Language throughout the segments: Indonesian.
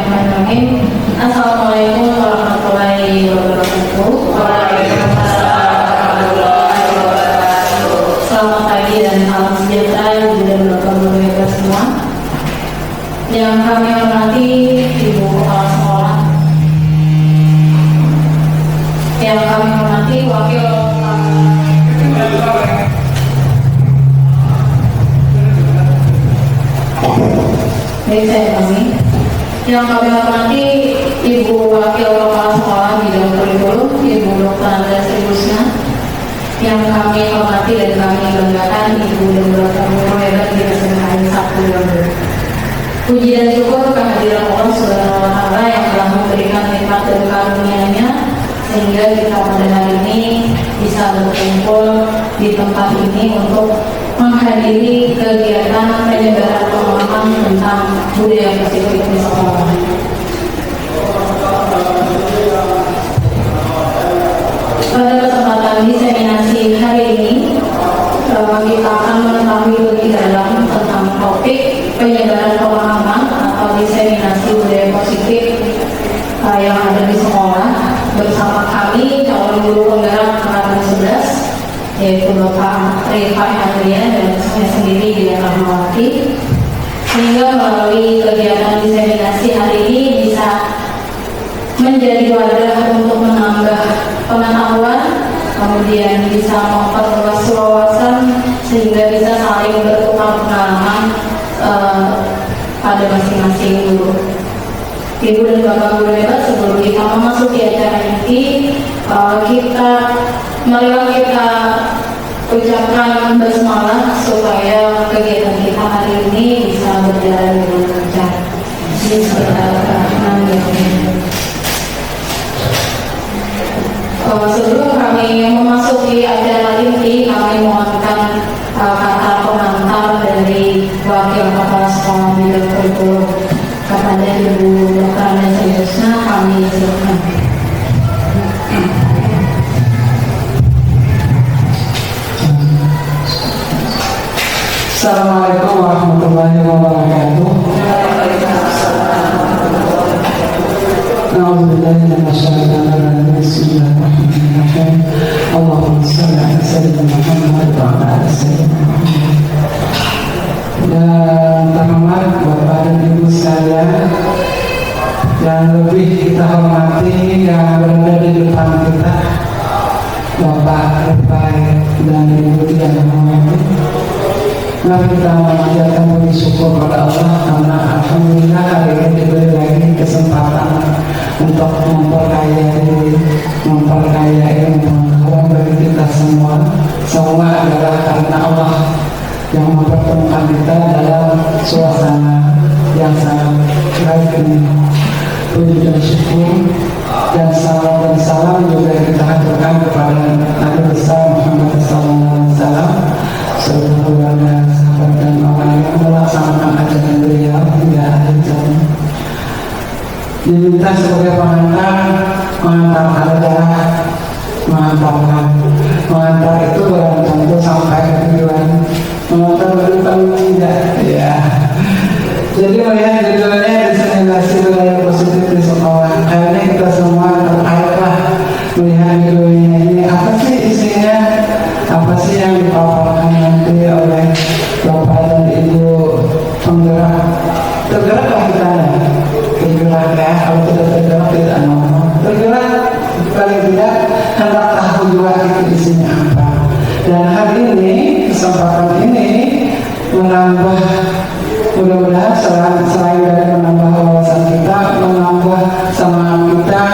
Bismillahirrahmanirrahim. Assalamualaikum warahmatullahi wabarakatuh. Waalaikumsalam warahmatullahi wabarakatuh. Selamat pagi dan salam sejahtera dan berkah semua. Yang kami hormati Ibu Kepala Sekolah, yang kami hormati Wakil yang kami hormati Ibu Wakil Kepala Sekolah Bidang Kurikulum, Ibu Dr. Andra Sribusna, yang kami hormati dan kami banggakan Ibu dan Bapak Guru hebat di SMK 1 Puji dan syukur kehadiran Allah Subhanahu wa Ta'ala yang telah memberikan nikmat dan karunia-Nya sehingga kita pada hari ini bisa berkumpul di tempat ini untuk menghadiri kegiatan penyebaran pemahaman tentang budaya positif di sekolah. Pada kesempatan diseminasi hari ini, kita akan mengetahui lebih dalam tentang topik penyebaran pemahaman atau diseminasi budaya positif yang ada di sekolah bersama kami calon guru penggerak angkatan 11 yaitu Bapak Rifa Hadrian dan saya sendiri Dia Rahmawati, sehingga melalui kegiatan diseminasi hari ini bisa menjadi wadah untuk menambah pengetahuan, kemudian bisa memperluas wawasan sehingga bisa saling bertukar pengalaman pada masing-masing guru. Ibu dan Bapak Guru hebat, sebelum kita memasuki acara ini, marilah kita ucapkan basmalah supaya kegiatan kita hari ini bisa berjalan dengan lancar. Bismillahirrahmanirrahim. Sebelum kami memasuki acara inti, kami mohonkan kata pengantar dari Wakil Kepala Sekolah Bidang Kurikulum kepada Ibu Dr. Andra Sribusna. Kami silakan. Assalamualaikum warahmatullahi wabarakatuh. A'udzubillahi minasyaitonir rajim. Bismillahirrahmanirrahim. Allahumma shalli ala sayyidina Muhammad wa ala ali sayyidina Muhammad. Dan terhormat Bapak dan Ibu sekalian, yang lebih kita hormati yang berada di depan kita, Bapak Rifai dan Ibu Dia Rahmawati. Mari kita memanjatkan puji syukur kepada Allah karena alhamdulillah hari ini diberi lagi kesempatan untuk memperkaya diri, memperkaya ilmu pengetahuan bagi kita semua. Semua adalah karena Allah yang mempertemukan kita dalam suasana yang sangat baik ini. Puji dan syukur dan salam juga kita haturkan kepada Nabi besar Muhammad SAW serta keluarga, sahabat dan orang yang melaksanakan ajaran beliau hingga akhir zaman. Diminta sebagai mengantar adalah mengantar itu belum tentu sampai ke tujuan, mengantar berdepan tidak ya. Jadi melihat judulnya diseminasi budaya positif di sekolah, kayaknya kita semua terkait lah melihat judulnya ini. Apa sih isinya? Apa sih yang dipaparkan nanti oleh Bapak dan Ibu penggerak? Tergeraklah kita ya, tergerak ya. Kalau tidak tergerak tidak normal. Tergerak paling tidak hendak tahu juga itu isinya apa. Dan hari ini, kesempatan ini menambah, mudah-mudahan selain dari menambah wawasan kita, menambah semangat kita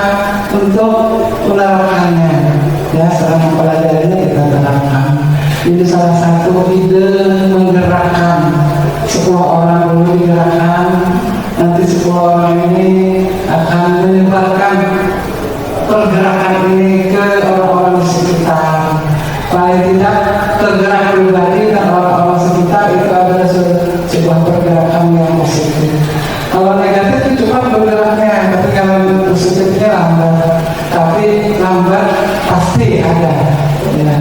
untuk menerapkannya. Ya, setelah mempelajarinya kita terapkan. Ini salah satu ide menggerakkan 10 orang dulu digerakkan, nanti 10 orang ini akan menyebarkan pergerakan ini ke orang-orang di sekitar. Paling tidak tergerak pribadi dan orang-orang sekitar itu adalah sebuah pergerakan yang positif. Kalau negatif itu cuma bergeraknya, tapi kalau positifnya lambat. Tapi lambat pasti ada. Ya.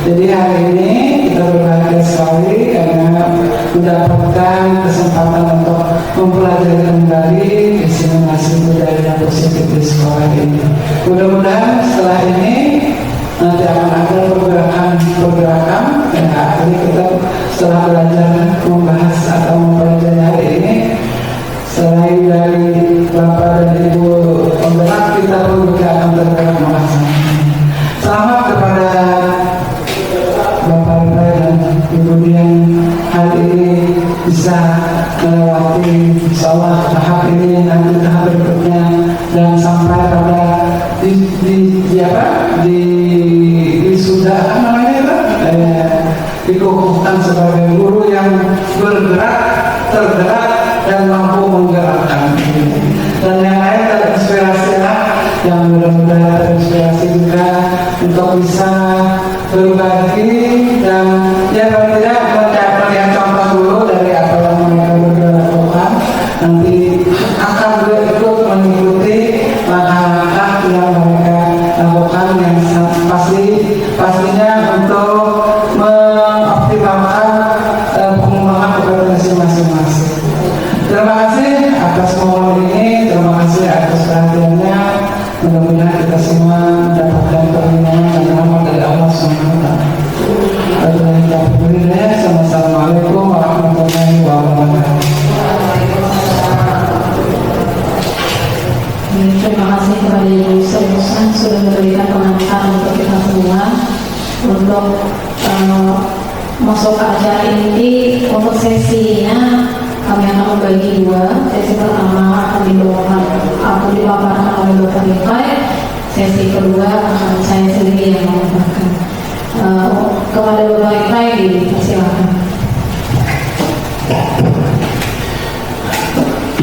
Jadi hari ini kita berbahagia sekali karena mendapatkan kesempatan untuk mempelajari kembali isi diseminasi budaya positif di sekolah ini. Mudah-mudahan setelah ini nanti akan ada pergerakan yang akhirnya kita setelah belajar membahas atau mempelajari hari ini, selain dari Bapak dan Ibu pemberat, kita pun juga akan bergerak melaksanakan. Selamat kepada Bapak dan Ibu yang hari ini bisa melewati insya-Allah tahap ini, nanti tahap berikutnya, dan sampai pada sudah apa namanya itu dikukuhkan sebagai guru yang bergerak, tergerak, dan mampu menggerakkan. Dan yang lain terinspirasi lah, yang mudah-mudahan terinspirasi juga untuk bisa berbagi dan ya paling tidak melihat contoh dulu dari apa yang mereka berdua lakukan. Nanti akan berikut mengikuti langkah-langkah yang mereka lakukan yang pastinya untuk mengoptimalkan pengembangan kompetensi masing-masing. Terima kasih atas momen ini, terima kasih atas perhatiannya. Mudah-mudahan kita semua mendapatkan perlindungan dan rahmat dari Allah SWT. Assalamualaikum warahmatullahi wabarakatuh. Terima kasih kepada Ibu Ustaz sudah memberikan pengantar untuk kita semua untuk masuk ke acara ini. Untuk sesinya kami akan membagi dua. Sesi pertama akan dipaparkan oleh Dr. Nikai. Sesi kedua akan saya sendiri yang memaparkan. Kepada Dr. Nikai dipersilakan.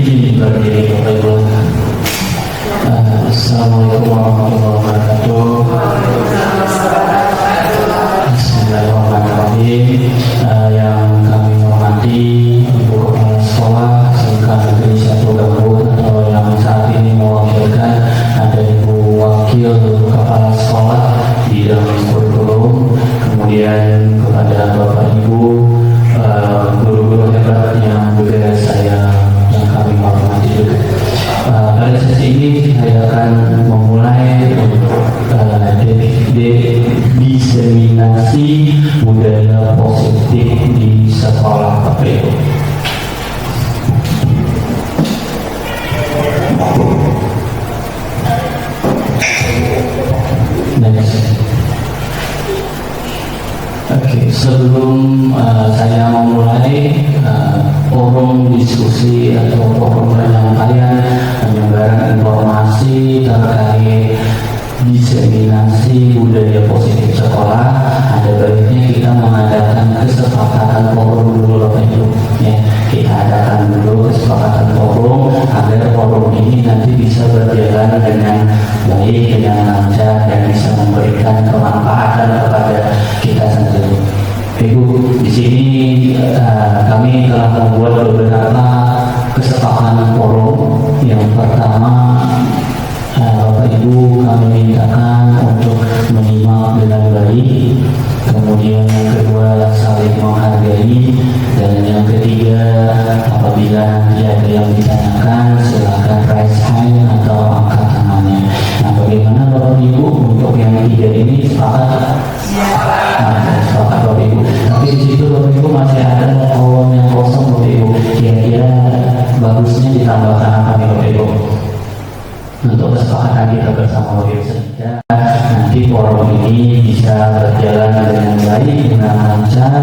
Izin berdiri Bapak Ibu. Assalamualaikum warahmatullahi wabarakatuh. Bismillahirrahmanirrahim. Yang kami hormati Ibu Kepala Sekolah SMK Negeri 1 Gambut, atau yang saat ini mewakilkan ada Ibu Wakil Kepala Sekolah di dalam kurikulum, kemudian kepada Bapak Ibu guru-guru hebat yang juga yang kami hormati juga. Pada sesi ini saya akan memulai diseminasi budaya positif di sekolah Bapak Ibu. Oke, sebelum saya memulai forum diskusi atau forum penyampaian penyebaran informasi terkait diseminasi budaya positif sekolah, ada baiknya kita mengadakan kesepakatan forum dulu Bapak Ibu. Ya, kita adakan dulu kesepakatan forum agar forum ini nanti bisa berjalan dengan baik, dengan lancar, dan bisa memberikan kemanfaatan kepada kita sendiri. Ibu, di sini kami telah membuat beberapa kesepakatan forum. Yang pertama, Bapak Ibu kami mintakan untuk menyimak dengan baik, kemudian yang kedua saling menghargai, dan yang ketiga apabila nanti ada yang ditanyakan silakan raise hand atau angkat tangannya. Nah, bagaimana Bapak Ibu untuk yang tiga ini sepakat? Sepakat Bapak Ibu. Tapi di situ Bapak Ibu masih ada kolom yang kosong Bapak Ibu. Kira-kira bagusnya ditambahkan apa nih Bapak Ibu? Untuk kesepakatan kita bersama Bapak Ibu, sehingga nanti forum ini bisa berjalan dengan baik, dengan lancar,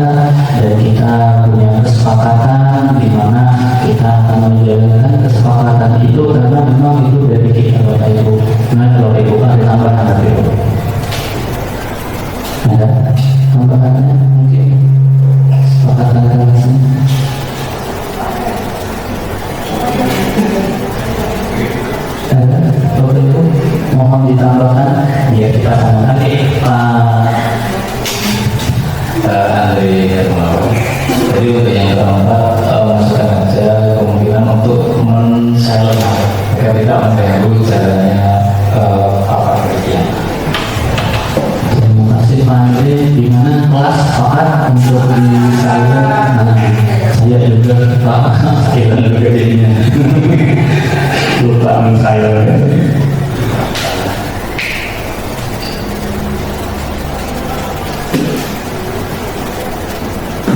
dan kita punya kesepakatan di mana kita akan menjalankan kesepakatan itu karena memang itu dari kita Bapak Ibu. Nah, Bapak Ibu ada tambahan Bapak Ibu? Ada tambahannya mungkin kesepakatan kalian? Bapak Ibu mohon ditambahkan ya kita sama nanti Andri Hermawan. Jadi untuk yang keempat masukkan aja kemungkinan untuk men-silent agar tidak mengganggu jalannya apa kerja. Terima kasih Pak Andri. Di mana kelas sepakat untuk di saya? Saya juga Pak. Kita juga jadinya lupa saya.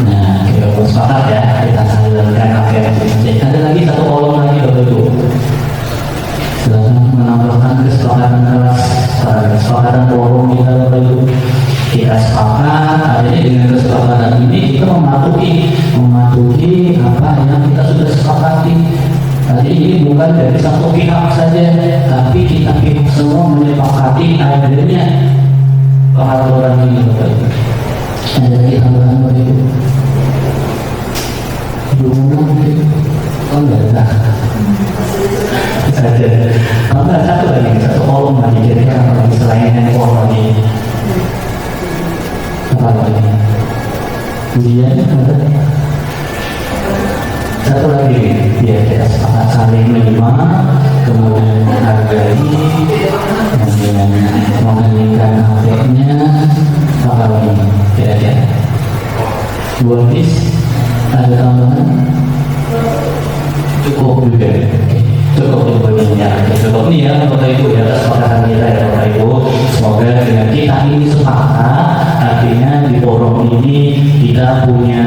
Nah, kita sepakat ya, kita salurkan apa yang disampaikan. Ada lagi satu kolom lagi Bapak Ibu. Silakan menambahkan kesepakatan forum kita Bapak Ibu. Kita sepakat, akhirnya dengan kesepakatan ini kita mematuhi apa yang kita sudah sepakati. Jadi ini bukan dari satu pihak saja, tapi kita pihak semua menyepakati adanya pengaturan ini Bapak Ibu. Ada lagi tambahan Bapak Ibu? Oh enggak ada. Saja. Kalau enggak satu lagi, satu kolom lagi. Jadi kan lagi selain handphone lagi. Apa lagi? Kemudian satu lagi, biar kita sepakat saling menerima, kemudian menghargai, kemudian mengeningkan haknya, apa lagi? Kira-kira 2 bis. Ada tambahan? Cukup juga. Cukup poinnya. Cukup nih ya Bapak Ibu ya, kesepakatan kita ya Bapak Ibu. Semoga dengan kita ini sepakat, artinya di forum ini kita punya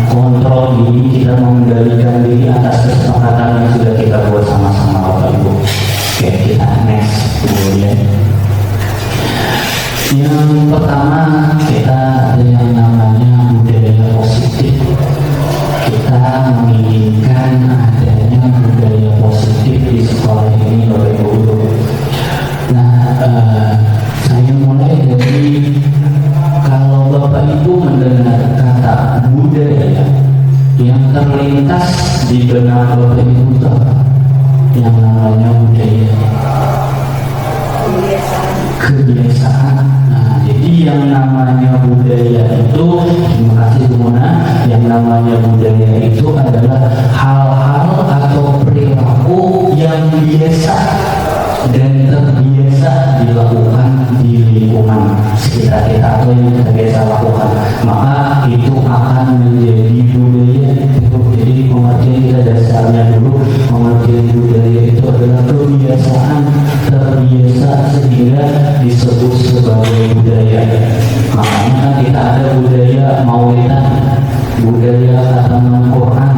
kontrol diri, kita mengendalikan diri atas kesepakatan yang sudah kita buat sama-sama Bapak Ibu. Oke, kita next kemudian. Yang pertama kita ada yang namanya budaya positif. Kita menginginkan adanya budaya positif di sekolah ini Bapak Ibu. Nah, saya mulai dari kalau Bapak Ibu mendengar kata budaya, yang terlintas di benak Bapak Ibu itu apa? Yang namanya budaya. Kebiasaan. Nah, jadi yang namanya budaya itu, terima kasih Bu Mona, yang namanya budaya itu adalah hal-hal atau perilaku yang biasa dan terbiasa dilakukan di lingkungan sekitar kita atau yang kita biasa lakukan, maka itu akan menjadi budaya. Jadi pengertian kita dasarnya dulu, pengertian budaya itu adalah kebiasaan terbiasa sehingga disebut sebagai budaya. Makanya kan kita ada budaya maulidan, budaya khataman Quran.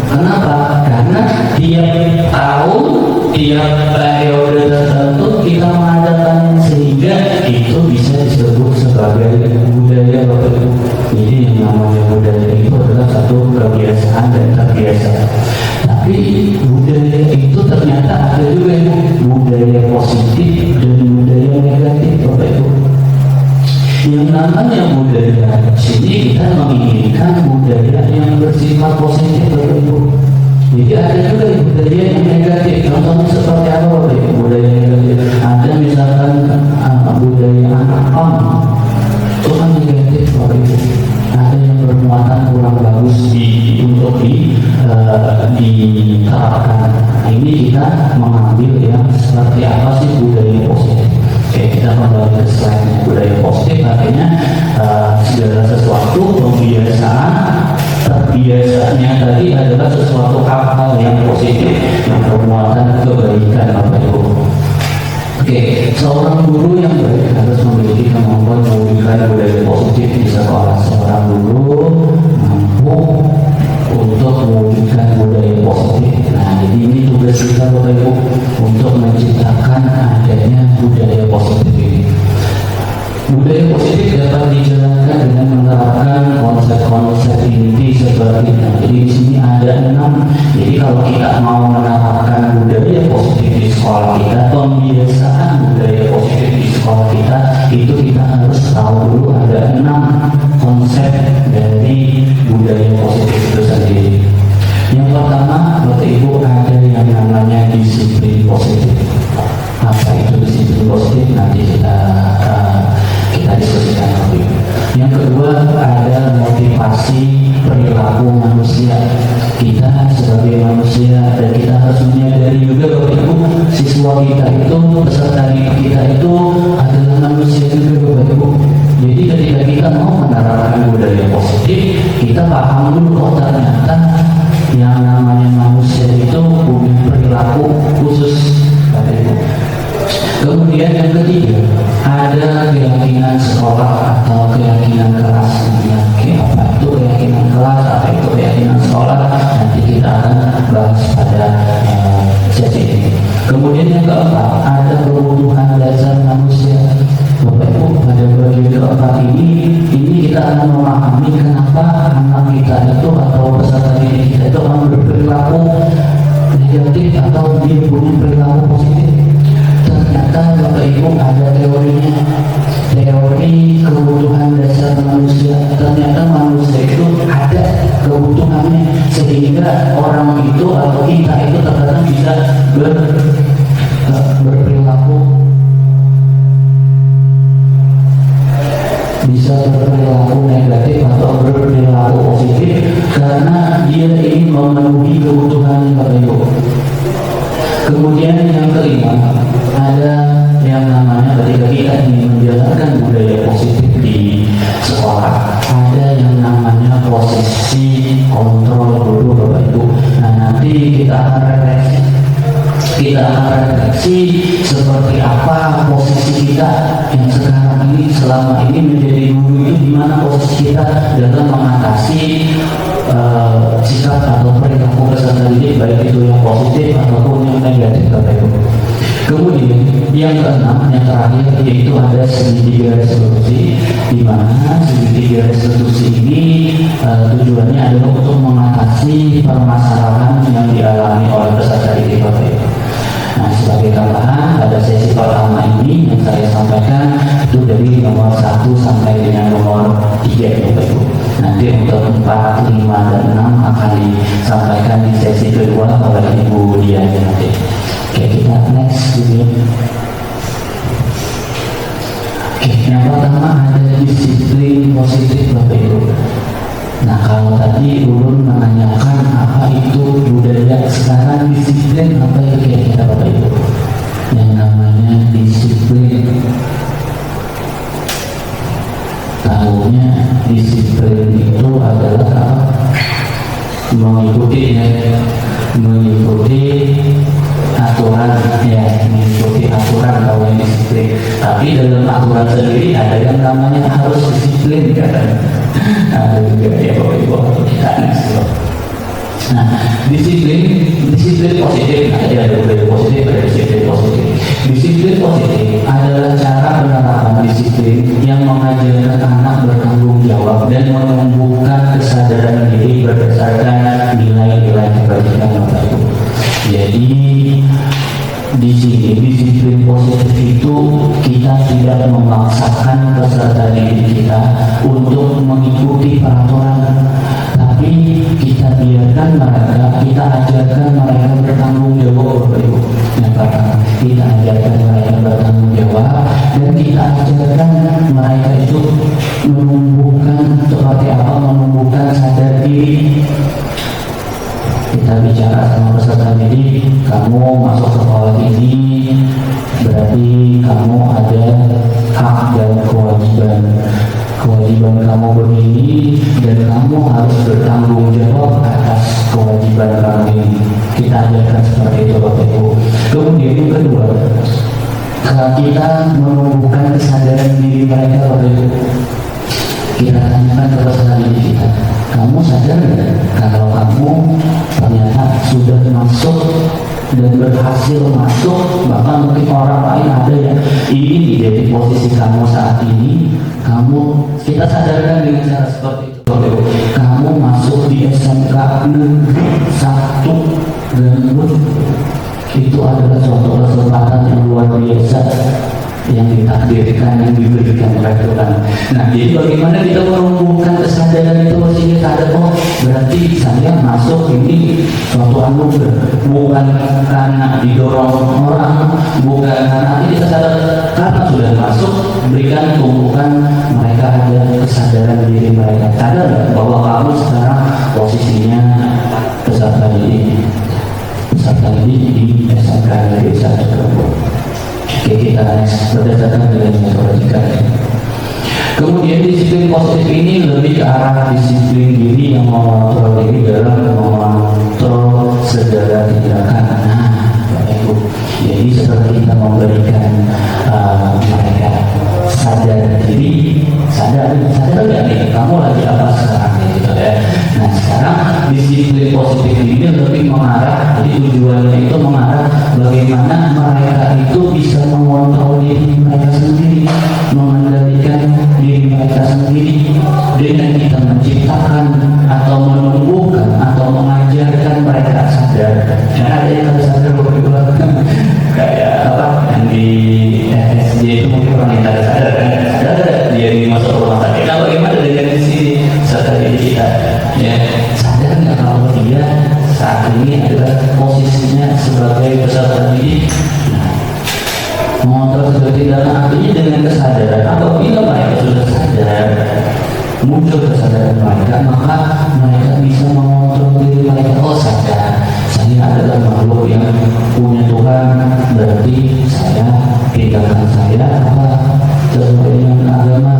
Kenapa? Karena tiap tahun, tiap periode tertentu kita mengadakan sehingga itu bisa disebut sebagai budaya Bapak Ibu. Jadi yang namanya budaya itu adalah satu kebiasaan dan terbiasa. Tapi budaya itu ternyata ada juga budaya positif dan budaya negatif Bapak Ibu. Yang namanya budaya sini kita menginginkan budaya yang bersifat positif Bapak Ibu. Jadi ada juga budaya yang negatif. Contohnya seperti apa Bapak Ibu? Budaya negatif. Ada misalkan budaya anak-anak itu kan negatif Bapak Ibu. Ada yang bermuatan kurang bagus untuk diterapkan. Nah, ini kita mengambil yang seperti apa sih budaya positif. Oke, kita kembali ke slide-nya. Budaya positif artinya segala sesuatu pembiasaan, terbiasaannya tadi adalah sesuatu hal-hal yang positif yang bermuatan kebaikan Bapak Ibu. Oke, seorang guru yang baik harus memiliki kemampuan mewujudkan budaya positif di sekolah. Seorang guru mampu untuk mewujudkan budaya positif. Nah, jadi ini tugas kita Bapak Ibu untuk menciptakan adanya budaya positif ini. Budaya positif dapat dijalankan dengan menerapkan konsep-konsep inti seperti ini. Jadi di sini ada 6. Jadi kalau kita mau menerapkan budaya positif di sekolah kita, pembiasaan budaya positif di sekolah kita, itu kita harus tahu dulu ada 6 konsep dari budaya positif itu sendiri. Yang pertama, Bapak Ibu, ada yang namanya disiplin positif. Apa itu disiplin positif? Nanti kita diskusikan lagi. Yang kedua, ada motivasi perilaku manusia. Kita sebagai manusia, dan kita harus menyadari juga Bapak Ibu, siswa kita itu, peserta kita itu adalah manusia juga Bapak Ibu. Jadi ketika kita mau menerapkan budaya positif, kita paham dulu, oh ternyata yang namanya manusia itu punya perilaku khusus. sekolah atau keyakinan kelas. Ya, apa itu keyakinan kelas, apa itu keyakinan sekolah, nanti kita akan bahas pada sesi ini. Kemudian yang keempat, ada kebutuhan dasar manusia. Bapak Ibu, pada bagian keempat ini kita akan memahami kenapa anak kita itu atau peserta didik kita itu akan berperilaku negatif atau dia punya perilaku positif. Ternyata Bapak Ibu ada teorinya, teori kebutuhan dasar manusia. Ternyata manusia itu ada kebutuhannya, sehingga orang itu atau kita itu terkadang bisa berperilaku negatif atau berperilaku positif karena dia ingin memenuhi kebutuhan Bapak Ibu. Kemudian yang kelima, ada yang namanya ketika kita ingin menjalankan budaya positif di sekolah, ada yang namanya posisi kontrol guru Bapak Ibu. Nah, nanti kita akan refleksi seperti apa posisi kita yang sekarang ini, selama ini menjadi guru itu di mana posisi kita dalam mengatasi sikap atau perilaku peserta didik, baik itu yang positif ataupun yang negatif Bapak Ibu. Kemudian yang keenam, yang terakhir, yaitu ada segitiga resolusi, di mana segitiga resolusi ini tujuannya adalah untuk mengatasi permasalahan yang dialami oleh peserta didik Bapak Ibu. Nah, sebagai tambahan pada sesi pertama ini yang saya sampaikan itu dari nomor 1 sampai dengan nomor 3 Bapak Ibu. Nanti untuk 4, 5, dan 6 akan disampaikan di sesi kedua oleh Ibu Dian nanti. Oke, kita next video. Oke, yang pertama ada disiplin positif Bapak Ibu. Nah, kalau tadi ulun menanyakan apa itu budaya, sekarang disiplin apa itu kira-kira Bapak Ibu? Yang namanya disiplin. Tahunya disiplin itu adalah mengikuti aturan, mengikuti aturan kalau yang disiplin. Tapi dalam aturan sendiri ada yang namanya harus disiplin kan? Ada juga ya Bapak Ibu kita Nah, disiplin positif, ada budaya positif, ada disiplin positif. Disiplin positif adalah cara penerapan disiplin yang mengajarkan anak bertanggung jawab dan menumbuhkan kesadaran diri berdasarkan nilai-nilai kebaikan Bapak Ibu. Jadi di sini disiplin positif itu kita tidak memaksakan peserta didik kita untuk mengikuti peraturan, tapi kita biarkan mereka, kita ajarkan mereka bertanggung jawab Bapak Ibu. Yang pertama, kita ajarkan mereka bertanggung jawab dan kita ajarkan mereka itu menumbuhkan seperti apa, menumbuhkan sadar diri. Kita bicara sama peserta didik, kamu masuk sekolah ini berarti kamu ada hak dan kewajiban kamu begini dan kamu harus bertanggung jawab atas kewajiban kamu ini. Kita ajarkan seperti itu Bapak Ibu. Kemudian yang kedua, kita menumbuhkan kesadaran diri mereka Bapak Ibu. Kita tanyakan ke peserta didik kita, kamu sadar nggak kalau kamu ternyata sudah masuk dan berhasil masuk, bahkan mungkin orang lain ada yang ini jadi posisi kamu saat ini, kita sadarkan dengan cara seperti itu. Kamu masuk di SMK Negeri 1 Garut, itu adalah suatu kesempatan yang luar biasa yang ditakdirkan, yang diberikan oleh Tuhan. Nah, jadi bagaimana kita menumbuhkan kesadaran itu, sehingga sadar, oh berarti saya masuk ini suatu anugerah, bukan karena didorong orang, bukan karena kita sadar, karena sudah masuk, berikan tumbuhkan mereka ada kesadaran diri mereka, sadar bahwa kamu sekarang posisinya peserta didik di SMK Negeri 1. Oke, kita berdasarkan dengan metodika. Kemudian disiplin positif ini lebih ke arah disiplin diri yang mengontrol diri dalam mengontrol segala tindakan. Nah, Bapak Ibu, jadi setelah kita memberikan mereka sadar diri, sadar nggak nih kamu lagi apa sekarang gitu ya. Nah sekarang disiplin positif ini lebih mengarah, jadi tujuannya itu mengarah bagaimana mereka itu bisa mengontrol diri mereka sendiri, mengendalikan diri mereka sendiri dengan kita menciptakan atau menumbuhkan atau mengajarkan mereka sadar. Karena ada yang harus sadar beberapa kayak apa yang di SD itu mungkin orang yang tidak sadar kan, sadar dia masuk rumah sakit. Nah bagaimana dengan di sini sadar diri kita ya, sadar nggak kalau dia saat ini adalah posisinya sebagai peserta didik. Mengontrol seperti dalam artinya dengan kesadaran. Apabila mereka sudah sadar, muncul kesadaran mereka, maka mereka bisa mengontrol diri mereka. Oh sadar, saya adalah makhluk yang punya Tuhan, berarti saya tinggalkan saya apa sesuai dengan agama,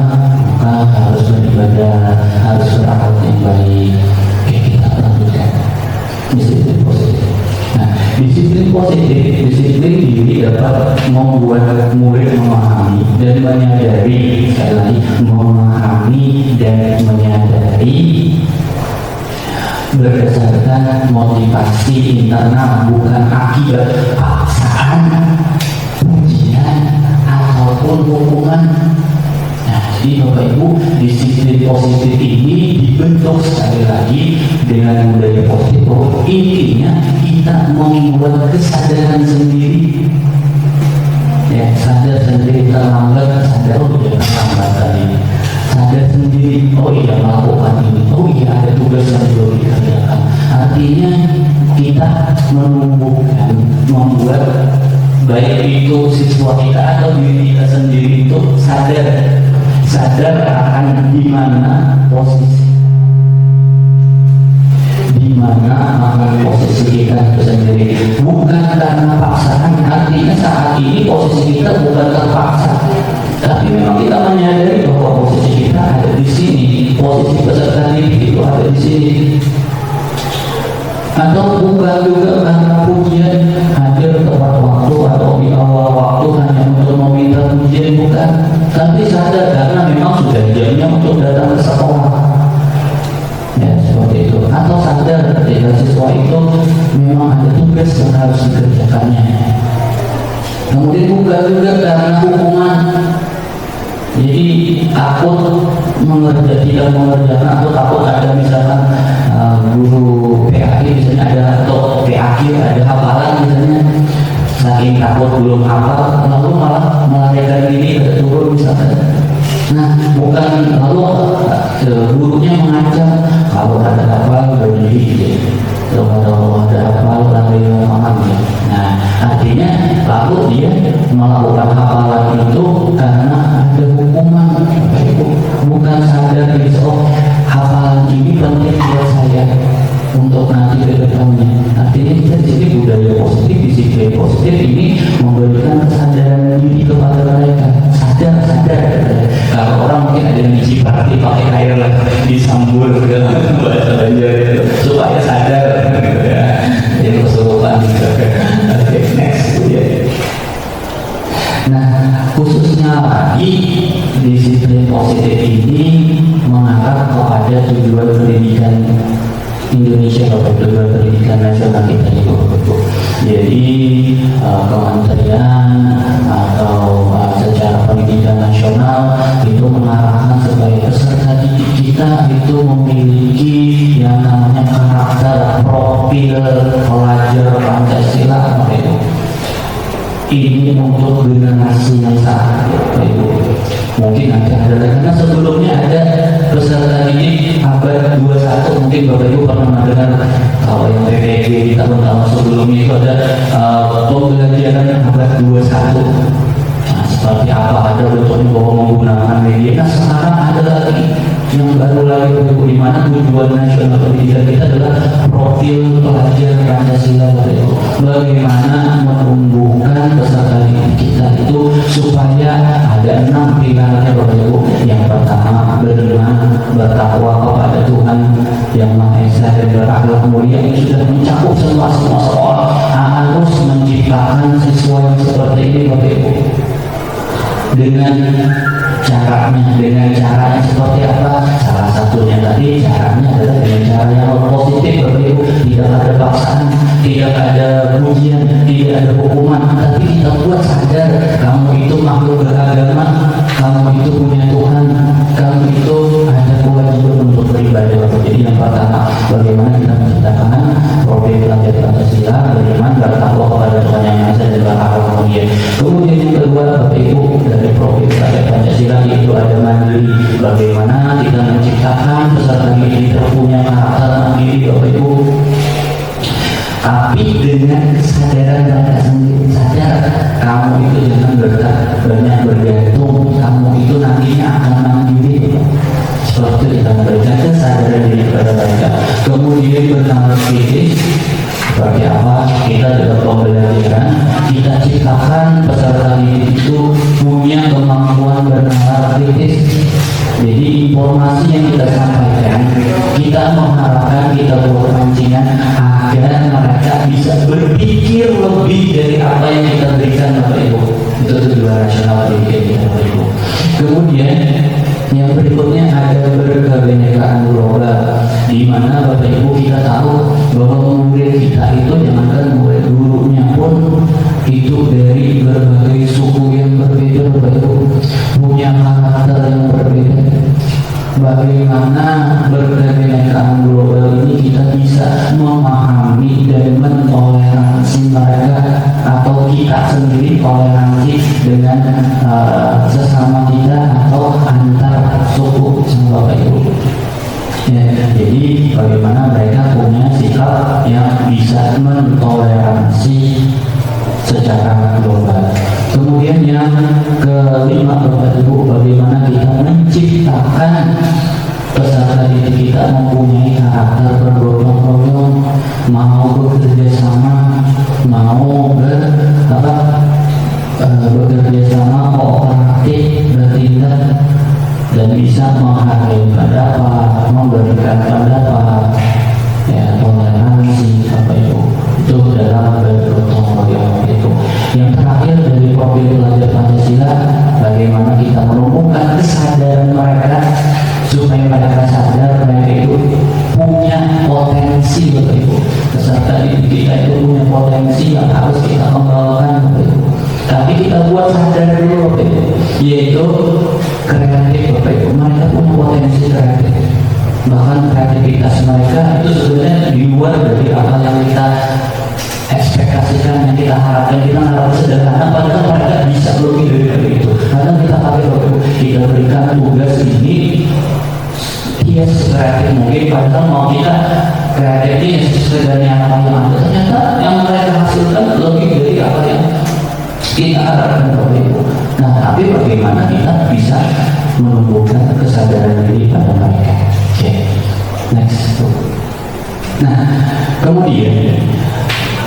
maka harus beribadah, harus berakhlak yang baik. Oke, kita lanjutkan disiplin positif. Nah, disiplin positif, disiplin diri dapat membuat murid memahami dan menyadari, sekali lagi memahami dan menyadari berdasarkan motivasi internal, bukan akibat paksaan, pujian ataupun hukuman. Nah, jadi Bapak Ibu, disiplin positif ini dibentuk sekali lagi dengan budaya positif. Intinya kita membuat kesadaran sendiri. Ya, sadar sendiri terlambat, sadar udah terlambat tadi. Sadar sendiri, oh iya melakukan ini, oh iya ada tugas yang belum dikerjakan. Artinya kita menumbuhkan, membuat baik itu siswa kita atau diri kita sendiri itu sadar akan di mana posisi, di mana posisi kita itu sendiri, bukan karena paksaan. Artinya saat ini posisi kita bukan terpaksa, tapi memang kita menyadari bahwa posisi kita ada di sini, posisi peserta didik itu ada di sini. Atau bukan juga karena pujian hadir tepat waktu atau di awal waktu hanya untuk meminta pujian, bukan, tapi sadar karena memang sudah jamnya untuk datang ke sekolah. Ya seperti itu. Atau sadar ketika siswa itu memang ada tugas yang harus dikerjakannya. Kemudian bukan juga karena hukuman. Jadi takut tidak mengerjakan atau takut ada misalkan guru PAK misalnya ada atau PAK ada hafalan misalnya, saking takut belum hafal lalu malah melarikan diri ke turun misalkan. Nah bukan lalu gurunya mengancam kalau ada hafal berdiri, kalau ada hafal lari paham ya. Nah artinya lalu dia melakukan hafalan itu karena ada hukuman. Bukan sadar diri, oh hafalan ini penting buat saya untuk nanti ke depannya. Artinya kita di sini budaya positif, disiplin positif ini memberikan kesadaran diri kepada mereka. Sadar. Kalau orang mungkin ada yang dicipati pakai air lah, disambur ke dalam bahasa Banjar itu supaya sadar gitu ya. Jadi kesurupan gitu. Oke, next ya. Nah, khususnya lagi disiplin positif ini mengarah kepada tujuan pendidikan Indonesia atau tujuan pendidikan nasional kita itu. Jadi kementerian atau secara pendidikan nasional itu mengarahkan supaya peserta didik kita itu memiliki yang namanya karakter profil pelajar Pancasila itu. Ini untuk generasi yang saat itu mungkin ada karena sebelumnya ada peserta didik abad 21, mungkin Bapak Ibu pernah mendengar kalau yang PPG di tahun-tahun sebelumnya itu ada pembelajaran abad 21. Nah, seperti apa ada bentuknya bahwa menggunakan media. Nah sekarang ada lagi yang baru lagi di mana tujuan nasional pendidikan kita adalah profil pelajar Pancasila. Bagaimana menumbuhkan peserta didik kita itu supaya ada 6 pilarnya Bapak Ibu. Yang pertama beriman, bertakwa kepada Tuhan yang Maha Esa dan berakhlak mulia. Ini sudah mencakup semua sekolah harus menciptakan siswa yang seperti ini Bapak Ibu. Dengan caranya, dengan caranya seperti apa? Salah satunya tadi caranya adalah dengan cara yang positif, Bapak Ibu. Tidak ada paksaan, tidak ada pujian, tidak ada hukuman, tapi kita buat sadar kamu itu makhluk beragama, kamu itu punya Tuhan, kamu itu ada kewajiban untuk beribadah. Jadi yang pertama, bagaimana kita menciptakan profil pelajar Pancasila, bagaimana bertakwa kepada Tuhan Yang Maha Esa dan berakhlak mulia. Kemudian yang kedua, Bapak Ibu, dari profil pelajar Pancasila itu ada mandiri. Bagaimana kita menciptakan peserta didik punya karakter mandiri, Bapak Ibu. Tapi dengan kesadaran mereka sendiri, sadar kamu itu jangan banyak bergantung, kamu itu nantinya akan mandiri. Seperti itu kita memberikan kesadaran diri kepada mereka. Kemudian bernalar kritis, seperti apa kita dalam pembelajaran, kita ciptakan peserta didik itu punya kemampuan bernalar kritis. Jadi informasi yang kita sampaikan, kita mengharapkan, kita buat pancingan agar mereka bisa berpikir lebih dari apa yang kita berikan, Bapak Ibu. Itu tujuan rasional pendidikan kita, Bapak Ibu. Kemudian yang berikutnya ada berkebinekaan global, di mana Bapak Ibu kita tahu bahwa murid kita itu jangankan murid, gurunya pun itu dari berbagai suku yang berbeda, Bapak Ibu, punya karakter yang berbeda. Bagaimana berkebinekaan global ini kita bisa memahami dan mentoleransi mereka, atau kita sendiri toleransi dengan sesama kita atau antar suku, sama Bapak Ibu. Ya, jadi bagaimana mereka punya sikap yang bisa mentoleransi secara global. Kemudian yang kelima, Bapak Ibu, bagaimana kita menciptakan peserta didik kita mempunyai karakter bergotong royong, mau bekerja sama, mau bekerja sama, kooperatif, bertindak, dan bisa menghargai pendapat, memberikan pendapat, ya, toleransi, Bapak Ibu. Itu dalam bergotong royong itu. Yang terakhir dari profil pelajar Pancasila, bagaimana kita menumbuhkan kesadaran mereka supaya mereka sadar mereka itu punya potensi, Bapak Ibu. Peserta didik kita itu punya potensi yang harus kita kembangkan, Bapak Ibu. Tapi kita buat sadar dulu, Bapak Ibu, yaitu kreatif, Bapak Ibu. Mereka punya potensi kreatif. Bahkan kreativitas mereka itu sebenarnya di luar dari apa yang kita ekspektasikan, yang kita harapkan. Kita harap sederhana, padahal mereka bisa lebih dari itu. Karena kita pakai, kita berikan tugas ini, dia kreatif mungkin, padahal mau kita kreatifnya sebenarnya apa yang ada, ternyata yang mereka hasilkan lebih dari apa yang kita harapkan, Bapak Ibu. Nah, tapi bagaimana kita bisa menumbuhkan kesadaran diri pada mereka? Oke, next. Nah, kemudian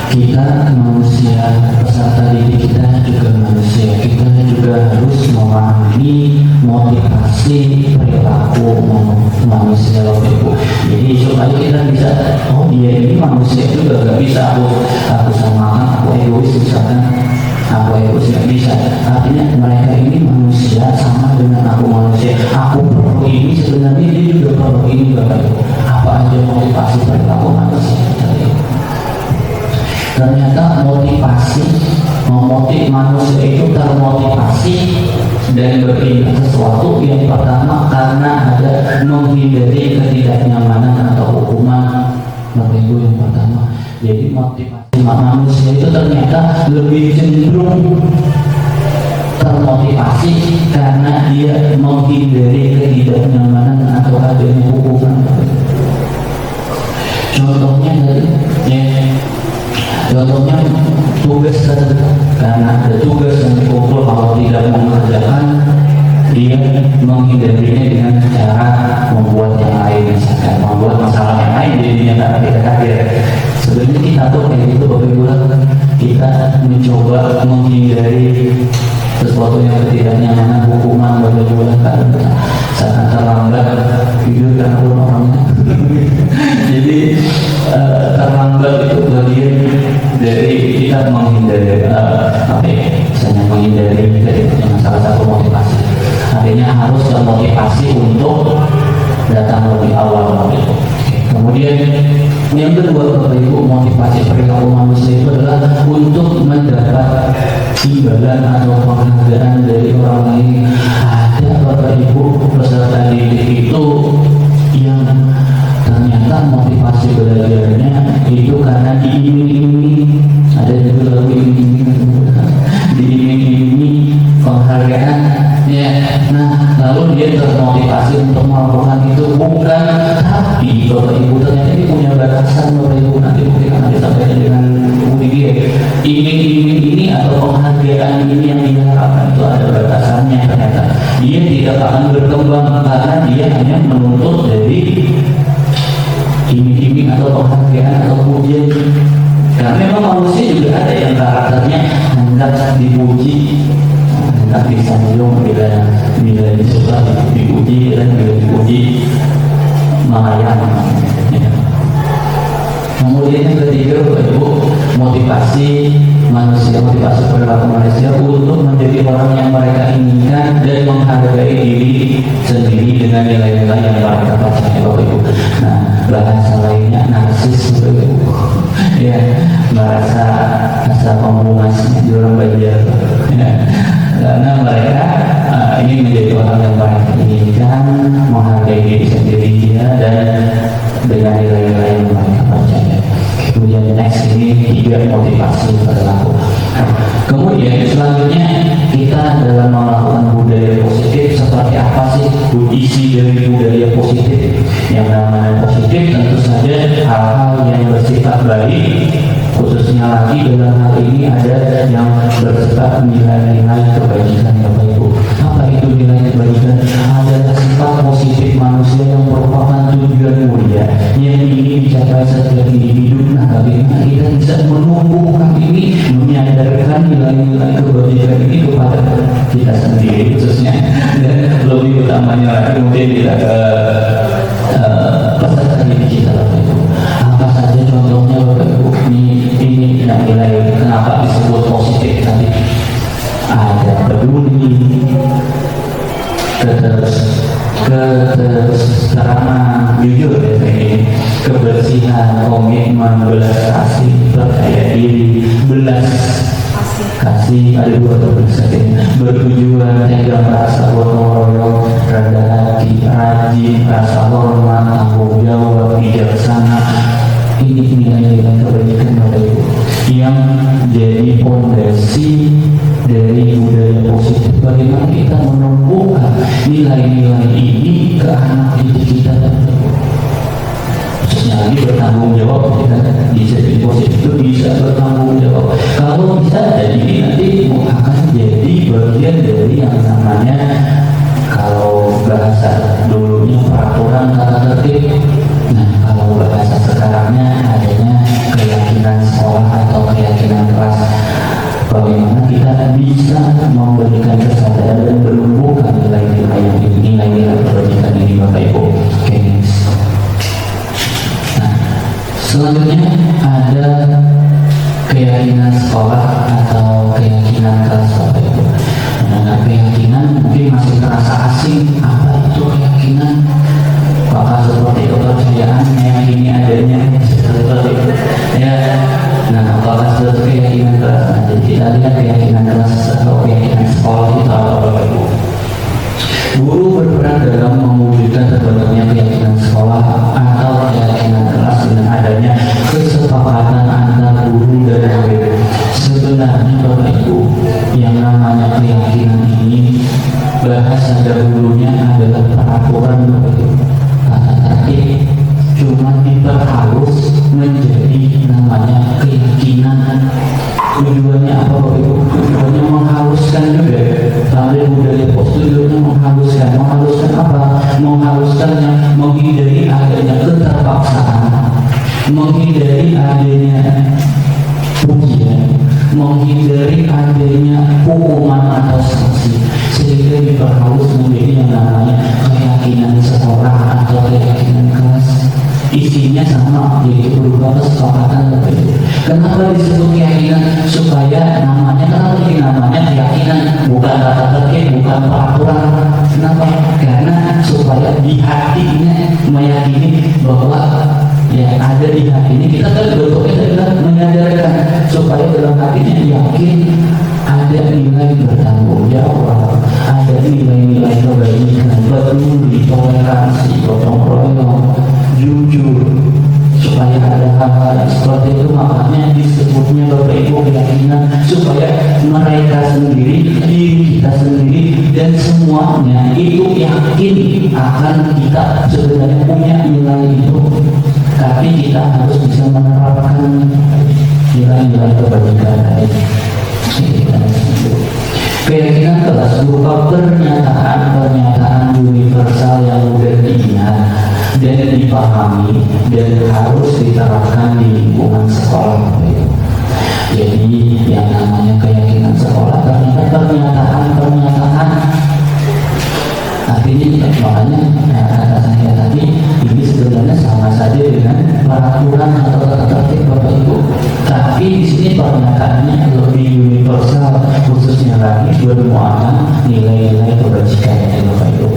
kita manusia, peserta didik kita juga manusia, kita juga harus memahami motivasi perilaku manusia, Bapak Ibu. Jadi supaya kita bisa, oh dia ini manusia juga, gak bisa aku samakan, aku egois misalkan, aku egois gak bisa. Artinya mereka ini manusia sama dengan aku manusia. Aku perlu ini, sebenarnya dia juga perlu ini, Bapak Ibu. Apa aja motivasi perilaku manusia tadi? Ternyata motivasi manusia itu termotivasi dan bertindak sesuatu yang pertama karena ada menghindari ketidaknyamanan atau hukuman, Bapak Ibu, yang pertama. Jadi motivasi manusia itu ternyata lebih cenderung termotivasi karena dia menghindari ketidaknyamanan atau adanya hukuman. Contohnya tadi, ya. Contohnya tugas terdekat, karena ada tugas yang dikumpul, kalau tidak mengerjakan dia menghindarinya dengan cara membuat yang lain, misalkan membuat masalah yang lain jadinya karena kita kaget. Sebenarnya kita tuh kayak gitu, Bapak Ibu, kita mencoba menghindari sesuatu yang ketidaknyamanan, hukuman, Bapak Ibu, kan sangat terlambat tidur karena orangnya. Jadi terlambat itu bagian dari kita menghindari misalnya menghindari dari salah satu motivasi. artinya harus termotivasi untuk datang lebih awal gitu. Kemudian yang kedua Bapak Ibu, motivasi perilaku manusia itu adalah untuk mendapat imbalan atau penghargaan dari orang lain. Ada Bapak Ibu peserta didik itu yang ternyata motivasi belajarnya itu karena diiming-imingi, ada juga lagu diiming-imingi penghargaan ya. Nah, lalu dia termotivasi untuk melakukan itu, bukan, tapi Bapak Ibu ternyata dia punya batasan. Bapak Ibu nanti mungkin akan disampaikan dengan dia iming-iming ini atau penghargaan ini yang diharapkan itu ada batasannya. Ternyata dia tidak akan berkembang karena dia hanya menuntut dari iming-iming atau penghargaan atau pujian. Karena memang manusia juga ada yang karakternya hendak dipuji, hendak disanjung, bila disuka dipuji, dan bila dipuji melayang. Kemudian yang ketiga Bapak Ibu, motivasi manusia, motivasi perilaku manusia untuk menjadi orang yang mereka inginkan dan menghargai diri sendiri dengan nilai-nilai yang mereka percaya Bapak Ibu. Nah, bahasa lainnya narsis Bapak Ibu. Ya, merasa rasa pembumasnya di orang Banjar. Ya, karena mereka ingin menjadi orang yang mereka inginkan, menghargai diri sendiri dan dengan nilai-nilai yang mereka percaya. Kemudian next ini 3 motivasi perilaku. Kemudian selanjutnya kita dalam melakukan budaya positif, seperti apa sih isi dari budaya positif? Yang namanya positif tentu saja hal-hal yang bersifat baik, khususnya lagi dalam hal ini ada yang bersifat nilai-nilai kebaikan Bapak Ibu. Apa itu nilai kebaikan? Adalah sifat positif manusia yang merupakan tujuan mulia yang ingin dicapai setiap individu. Nah, bagaimana kita bisa menumbuhkan ini, menyadarkan nilai-nilai kebaikan ini kepada kita sendiri khususnya, dan lebih utamanya lagi mungkin kita ke peserta didik kita Bapak Ibu. Apa saja contohnya Bapak Ibu? Ini yang nilai kenapa disebut positif tadi. Ada peduli, keterangan, jujur ya ini, kebersihan, komitmen, belas kasih, percaya diri, belas kasih, ada 2 belas kasih, bertujuan, tega, rasa gotong royong, rendah hati, rajin, rasa hormat, tanggung jawab, bijaksana. Ini nilai-nilai kebaikan Bapak Ibu yang jadi fondasi dari budaya positif. Bagaimana kita menumbuhkan nilai-nilai ini ke anak didik kita, khususnya lagi bertanggung jawab. Kita bisa jadi positif itu bisa bertanggung jawab. Kalau bisa, jadi ini nanti akan jadi bagian dari yang namanya, kalau bahasa dulunya peraturan tata tertib. Nah, kalau bahasa sekarangnya adanya keyakinan sekolah atau keyakinan kelas. Bagaimana kita bisa memberikan kesadaran dan menumbuhkan nilai-nilai kebaikan ini Bapak Ibu. Oke. Nah, selanjutnya ada keyakinan sekolah atau keyakinan kelas Bapak Ibu. Nah, keyakinan mungkin masih terasa asing. Apa itu keyakinan? Apakah seperti kepercayaan yang ini adanya seperti itu? Ya. Nah, apakah seperti keyakinan kelas? Nah, jadi kita lihat keyakinan kelas atau keyakinan sekolah itu apa Bapak Ibu? Guru berperan dalam mewujudkan terbentuknya keyakinan sekolah atau keyakinan kelas dengan adanya kesepakatan antara guru dan murid. Sebenarnya Bapak Ibu, yang namanya keyakinan ini bahasa dahulunya adalah peraturan Bapak Ibu. Tadi cuma diperhalus menjadi namanya keyakinan. Tujuannya apa Bapak Ibu? Tujuannya menghaluskan juga. Tadi budaya positif tujuannya menghaluskan. Menghaluskan apa? Menghaluskannya menghindari adanya keterpaksaan, menghindari adanya pujian, menghindari adanya hukuman atau sanksi, sehingga diperhalus menjadi yang namanya keyakinan sekolah atau keyakinan kelas. Isinya sama, yaitu berupa kesepakatan Bapak Ibu. Kenapa disebut keyakinan? Supaya namanya, kenapa namanya keyakinan, bukan kata tertib, bukan peraturan. Kenapa? Karena supaya di hatinya meyakini bahwa ya ada di hati ini, kita kan bentuknya adalah menyadarkan supaya dalam hatinya yakin ada nilai bertanggung jawab, ada nilai-nilai kebaikan, peduli, toleransi, gotong royong, jujur, supaya ada hal-hal seperti itu. Makanya disebutnya Bapak Ibu keyakinan supaya mereka sendiri, diri kita sendiri dan semuanya itu yakin akan kita sebenarnya punya nilai itu, tapi kita harus bisa menerapkan nilai-nilai kebaikan tadi. Keyakinan kelas berupa pernyataan-pernyataan universal yang mudah diingat dan dipahami dan harus diterapkan di lingkungan sekolah. Jadi yang namanya keyakinan sekolah ternyata pernyataan-pernyataan. Artinya makanya kata saya tadi ini sebenarnya sama saja dengan peraturan atau tata tertib Bapak Ibu. Tapi di sini pernyataannya lebih universal, khususnya lagi bermuatan nilai-nilai kebajikan ya Bapak Ibu.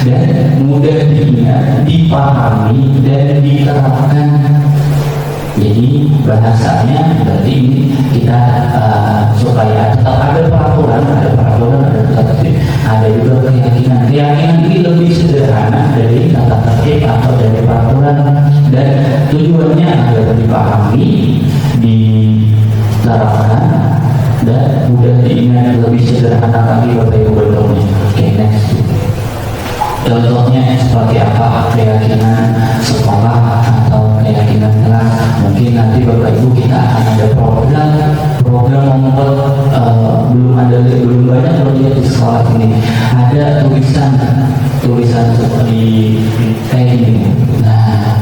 Dan mudah diingat, dipahami dan diterapkan. Jadi bahasanya berarti ini kita supaya tetap ada peraturan, ada tata tertib, ada juga keyakinan. Keyakinan ini lebih sederhana dari tata tertib atau dari peraturan, dan tujuannya agar dipahami, diterapkan, dan mudah diingat, lebih sederhana lagi Bapak Ibu bentuknya. Oke, next. Contohnya seperti apa keyakinan sekolah atau keyakinan kelas? Mungkin nanti Bapak Ibu kita akan ada program membuat belum banyak proyek di sekolah ini. Ada tulisan seperti kayak gini. Nah,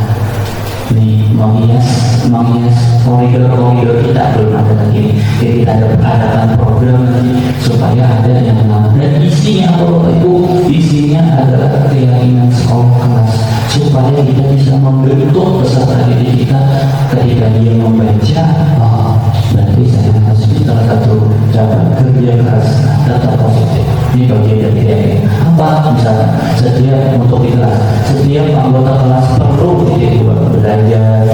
ini menghias koridor kita belum ada lagi. Jadi kita adakan program nanti supaya ada yang namanya, dan isinya Bapak Ibu, isinya adalah keyakinan sekolah kelas, supaya kita bisa membentuk peserta didik kita ketika dia membaca. Berarti saya harus salah satu cara kerja keras tetap positif. Ini bagian dari keyakinan. Apa? Misalnya setiap untuk di kelas, setiap anggota kelas perlu belajar,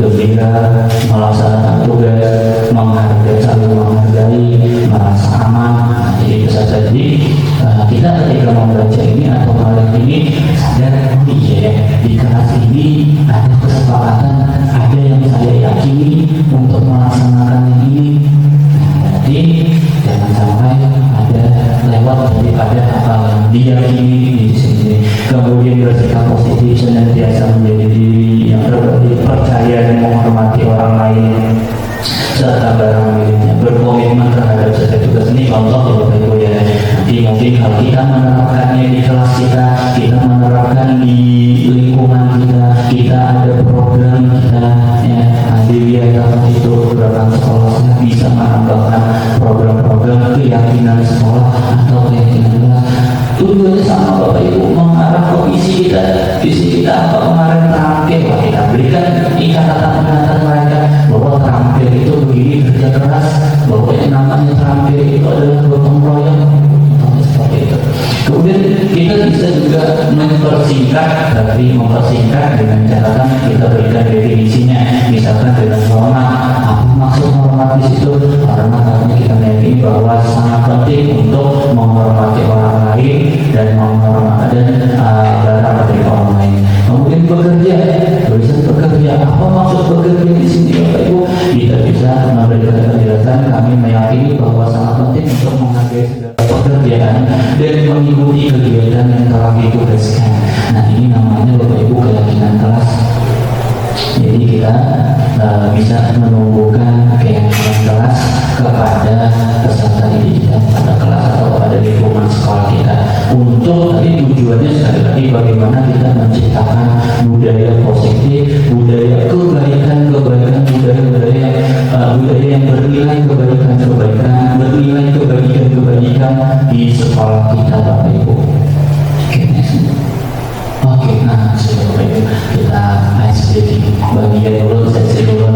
gembira, melaksanakan tugas, saling menghargai, merasa aman. Jadi bisa jadi kita ketika membaca ini atau melihat ini sadar, di kelas ini ada kesepakatan, ada yang saya yakini untuk melaksanakan yang ini. Jadi jangan sampai ada lewat daripada apa yang diyakini di sini. Kemudian bersikap positif, senantiasa menjadi diri yang berbakti, percaya dan menghormati orang lain, serta barang miliknya, berkomitmen terhadap setiap tugas. Ini contoh ya Bapak Ibu ya. Nanti mungkin kalau kita menerapkannya di kelas kita menerapkan di lingkungan kita ada program kita ya, Adiwiyata itu program sekolah, bisa menambahkan program-program keyakinan sekolah atau keyakinan kelas. Tujuannya sama Bapak Ibu, mengarah ke visi kita apa kemarin terakhir, kita berikan ikatan mereka bahwa terampil itu begini, kerja keras, bahwa yang namanya terampil itu adalah gotong royong, seperti itu. Kemudian kita bisa juga mempersingkat, tapi mempersingkat dengan catatan kita berikan definisinya, misalkan dengan hormat. Apa maksud hormat di situ? Karena kita meyakini bahwa sangat penting untuk menghormati orang lain dan menghormati barang dari orang lain. Kemudian bekerja, tulisan bekerja. Apa maksud bekerja di sini Bapak Ibu? Kita bisa memberikan penjelasan. Kami meyakini bahwa sangat penting untuk menghargai segala pekerjaan dan mengikuti kegiatan yang telah ditugaskan. Nah, ini namanya Bapak Ibu keyakinan kelas. Jadi kita bisa menumbuhkan keyakinan kelas kepada peserta didik kita pada kelas atau pada lingkungan sekolah kita. Untuk tadi tujuannya sekali lagi bagaimana kita menciptakan budaya positif, budaya kebaikan, budaya yang bernilai kebaikan, bernilai kebajikan di sekolah kita Bapak Ibu. Oke, nah Bapak Ibu kita icebreaking bagian dulu, sesi dulu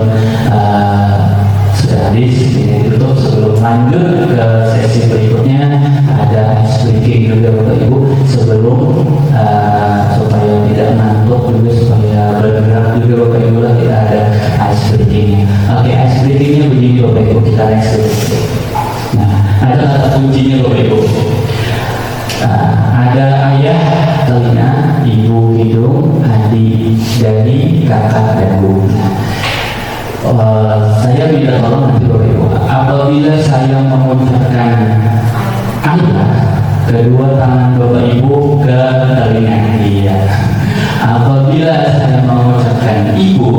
sudah habis, ini ditutup. Sebelum lanjut ke sesi berikutnya ada icebreaking juga Bapak kita next dulu. Nah, ada kata kuncinya Bapak Ibu. Ada ayah telinga, ibu hidung, adik jari, kakak dagu. Saya minta tolong nanti Bapak Ibu, apabila saya mengucapkan ayah, kedua tangan Bapak Ibu ke telinga dia. Apabila saya mengucapkan ibu,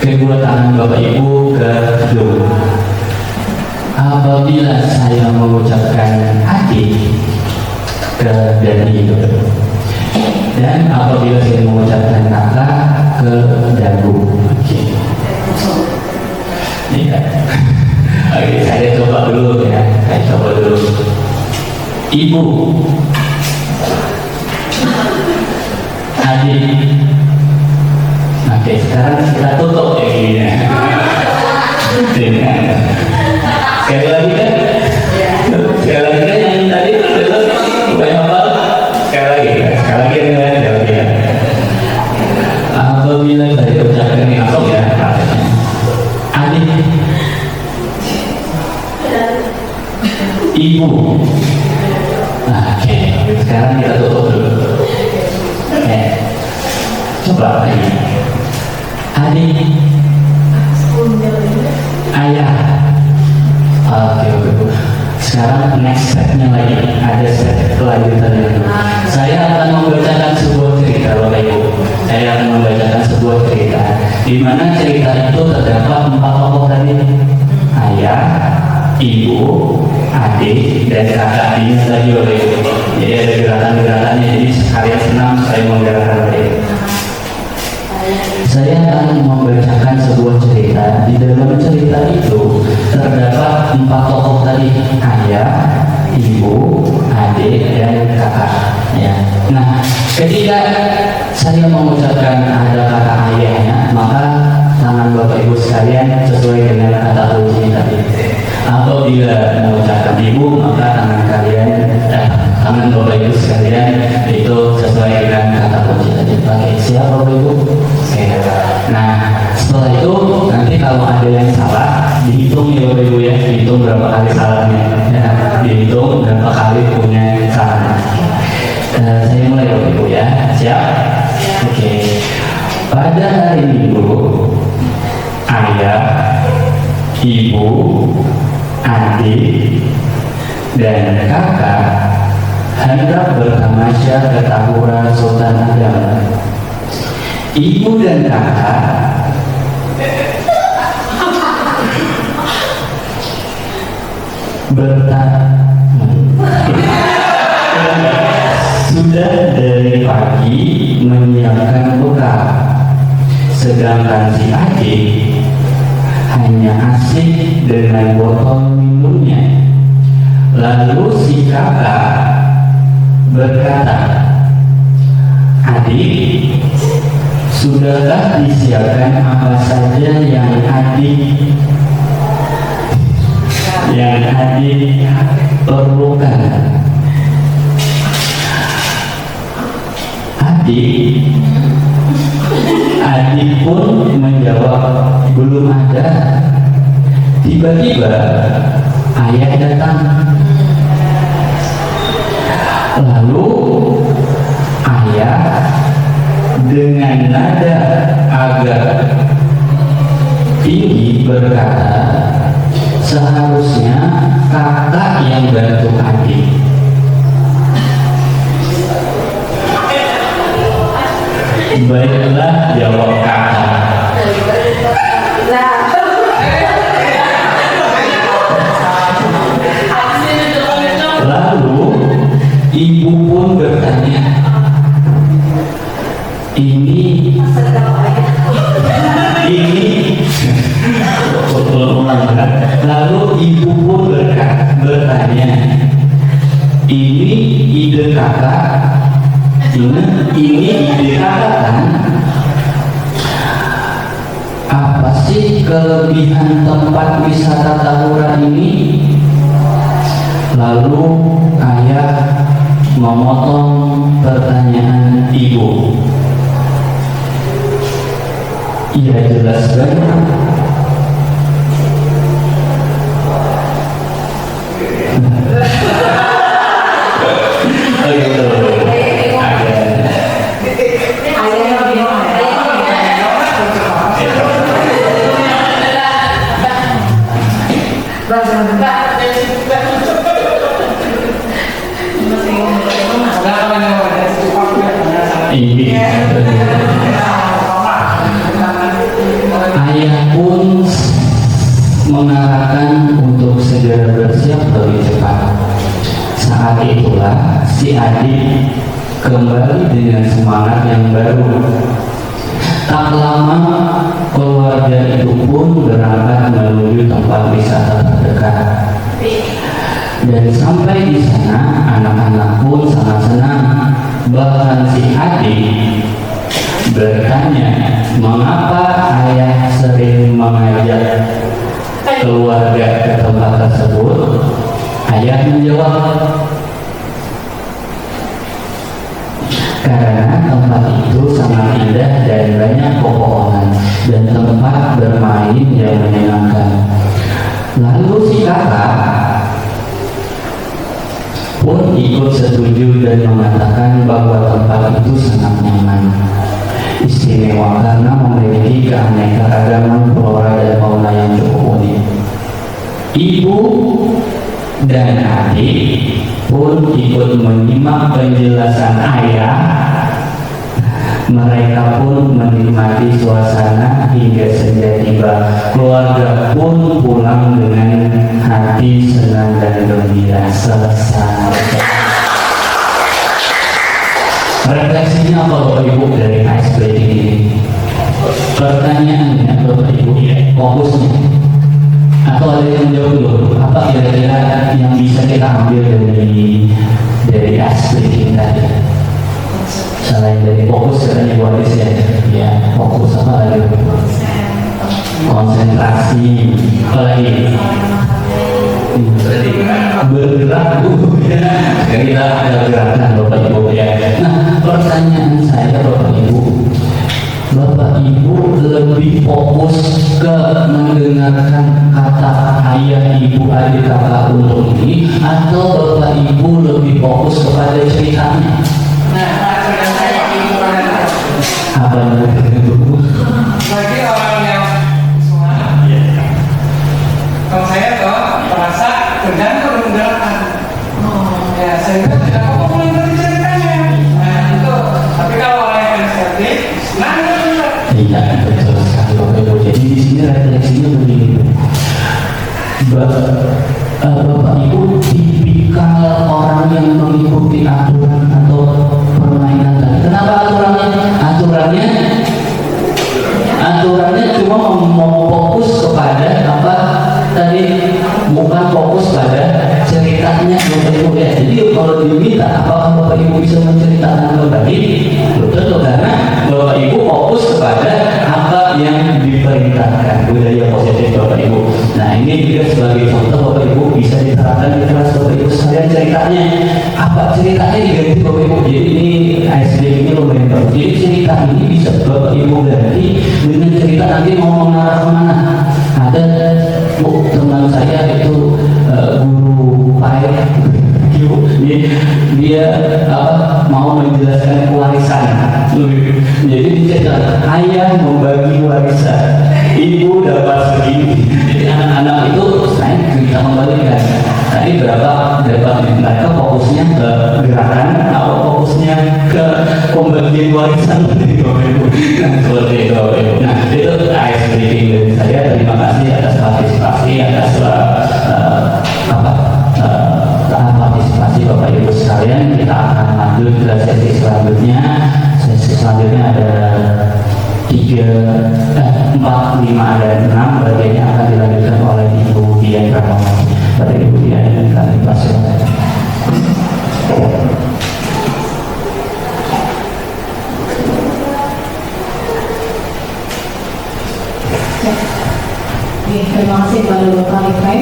kedua tangan Bapak Ibu ke hidung. Apabila saya mengucapkan adik, ke dari itu. Dan apabila saya mengucapkan kakak, ke dagu. Oke. Iya. Oke, saya coba dulu ya. Saya coba dulu. Ibu, adik. Oke, sekarang kita tutup ya gini. Sekali lagi kan? Sekali lagi kan yang tadi itu banyak hafal. Sekali lagi ya. Apabila saya ucapkan ini langsung ya, adik, ibu. Oke, sekarang kita tutup dulu. Coba lagi. Adik, ayah. Oke. Sekarang next step-nya lagi, ada step kelanjutannya. Saya akan membacakan sebuah cerita Bapak Ibu. Saya akan membacakan sebuah cerita di mana cerita itu terdapat 4 tokoh tadi: ayah, ibu, adik, dan kakak. Ini tadi Bapak Ibu. Jadi ada gerakan-gerakannya. Jadi kalian senang saya menggerakkan Bapak Ibu. Saya akan membacakan sebuah cerita. Di dalam cerita itu terdapat 4 tokoh tadi: ayah, ibu, adik, dan kakak. Ya. Nah, ketika saya mengucapkan ada kata ayahnya, maka tangan Bapak Ibu sekalian sesuai dengan kata kunci tadi. Apabila mengucapkan ibu, maka tangan tangan Bapak Ibu sekalian itu sesuai dengan kata kunci tadi. Oke, siap Bapak Ibu? Oke. Nah, setelah itu nanti kalau ada yang salah dihitung ya Bapak Ibu ya, dihitung berapa kali salahnya, ya, dihitung berapa kali punya salahnya. Saya mulai Bapak Ibu ya, siap? Oke. Pada hari Minggu, ayah, ibu, adik, dan kakak hendak bertamasya ke Tahura Sultan Adam. Ibu dan kakak sudah dari pagi menyiapkan bekal, sedangkan si adik hanya asik dengan botol minumnya. Lalu si kakak berkata, adik, sudahlah disiapkan apa saja yang adik perlukan. Adik pun menjawab, belum ada. Tiba-tiba ayah datang. Lalu ayah dengan nada agak tinggi berkata, seharusnya kakak yang bantu adik. Baiklah, jawab kakak. Lalu ibu pun bertanya, ini lalu ibu pun bertanya, ini ide kakak, ini ide kakak kan? Apa sih kelebihan tempat wisata Tahura ini? Lalu ayah memotong pertanyaan ibu. Ia jelaskan Ini ayah pun mengarahkan untuk segera bersiap lebih cepat. Saat itulah si adik kembali dengan semangat yang baru. Tak lama keluarga itu pun berangkat menuju tempat wisata terdekat. Dan sampai di sana anak-anak pun sangat senang. Bahkan si adik bertanya mengapa ayah sering mengajak keluarga ke tempat tersebut. Ayah menjawab, karena tempat itu sangat indah dan banyak pepohonan dan tempat bermain yang menyenangkan. Lalu si kakak pun ikut setuju dan mengatakan bahwa tempat itu sangat nyaman, istimewa karena memiliki keanekaragaman flora dan fauna yang cukup unik. Ibu dan adik pun ikut menyimak penjelasan ayah. Mereka pun menikmati suasana hingga senja tiba. Keluarga pun pulang dengan hati senang dan gembira. Selesai. Refleksinya apa Bapak Ibu dari ice breaking ini? Pertanyaannya Bapak Ibu, fokusnya atau ada yang jauh dulu? Apa kira-kira yang bisa kita ambil dari ice breaking tadi? Selain dari fokus katanya Bu Adis ya, fokus apa lagi? Konsentrasi, apa lagi? Bergerak ya, kita ada gerakan Bapak Ibu ya. Nah, pertanyaan saya Bapak Ibu lebih fokus ke mendengarkan kata ayah, ibu, adik, kakak untuk ini, atau Bapak Ibu lebih fokus kepada ceritanya? Apa itu? Bagi orang yang kalau saya tuh merasa tergantung mendengarkan. Ya, sehingga tidak apa-apa mulai dari ceritanya. Nah, itu. Tapi kalau orang yang sensitif, senang dengar. Iya, betul sekali Bapak Ibu. Jadi di sini refleksinya begini. Bapak Ibu tipikal orang yang mengikuti aturan atau permainan tadi. Kenapa aturannya cuma mau fokus kepada apa tadi, bukan fokus pada ceritanya Bapak Ibu ya. Jadi kalau diminta apakah Bapak Ibu bisa menceritakan kembali? Betul, karena Bapak Ibu fokus kepada apa yang diperintahkan, budaya positif Bapak Ibu. Nah, ini juga sebagai contoh Bapak Ibu bisa diterapkan di kelas Bapak Ibu sekalian. Ceritanya apa? Ceritanya diganti Bapak Ibu. Jadi ini ISD ini lumayan bagus. Jadi cerita ini bisa Bapak Ibu ganti dengan cerita nanti mau mengarah kemana. Ada teman saya itu guru PAI, dia mau menjelaskan warisan. Jadi diceritakan ayah membagi warisan, ibu dapat segini. Jadi anak-anak itu saya kita kembalikan. Tadi berapa dapat, mereka fokusnya ke gerakan atau fokusnya ke pembagian warisan dari Bapak Ibu. Nah, seperti itu Bapak Ibu. Nah, itu ice breaking dari saya. Terima kasih atas partisipasi, atas partisipasi Bapak Ibu sekalian. Kita akan lanjut ke sesi selanjutnya. Sesi selanjutnya ada 4, 5, dan 6. Bagiannya akan dilanjutkan oleh Ibu Dian Rahmawati. Pada Ibu Dian dan kami pasien. Terima kasih kepada Bapak Rifai.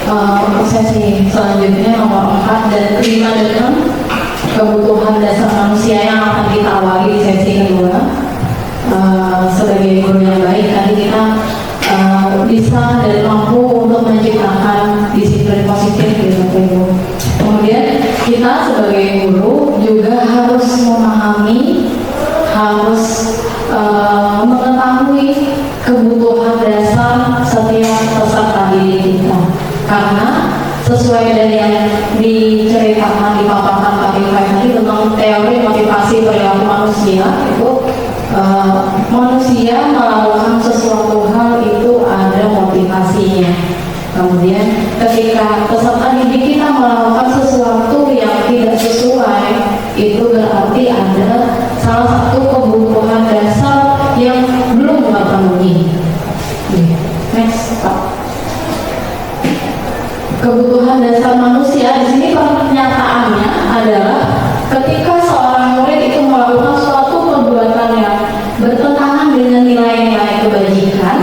Untuk sesi selanjutnya nomor 4 dan 5 dan 6, kebutuhan dasar manusia yang akan kita awali di sesi kedua. Sebagai guru yang baik, tadi kita bisa dan mampu untuk menciptakan disiplin positif di Bapak Ibu. Kemudian kita sebagai guru juga harus memahami, harus mengetahui kebutuhan dasar setiap peserta didik kita. karena sesuai dengan yang diceritakan dipaparkan Pak Rifai tadi tentang teori motivasi perilaku manusia itu manusia melakukan sesuatu hal itu ada motivasinya. Kemudian ketika peserta didik kita melakukan sesuatu yang tidak sesuai, itu berarti ada salah satu kebutuhan dasar yang belum terpenuhi. Next, Pak. Kebutuhan dasar manusia di sini pernyataannya adalah ketika seorang murid itu melakukan suatu perbuatan yang bertentangan dengan nilai-nilai kebajikan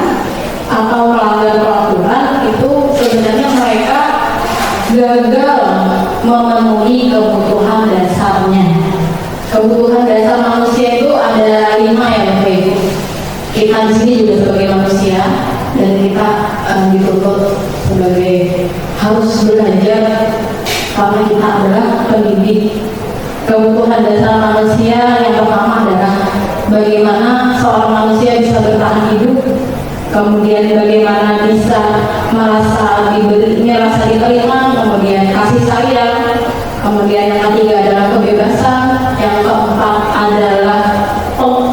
atau melanggar peraturan, itu sebenarnya mereka gagal memenuhi kebutuhan dasarnya. Kebutuhan dasar manusia itu ada 5 ya Bapak Ibu. Kita di sini juga sebagai manusia dan kita dituntut sebagai harus belajar karena kita adalah pendidik. Kebutuhan dasar manusia yang pertama adalah bagaimana seorang manusia bisa bertahan hidup, kemudian bagaimana bisa merasa diterima, kemudian kasih sayang, kemudian yang ketiga adalah kebebasan, yang keempat adalah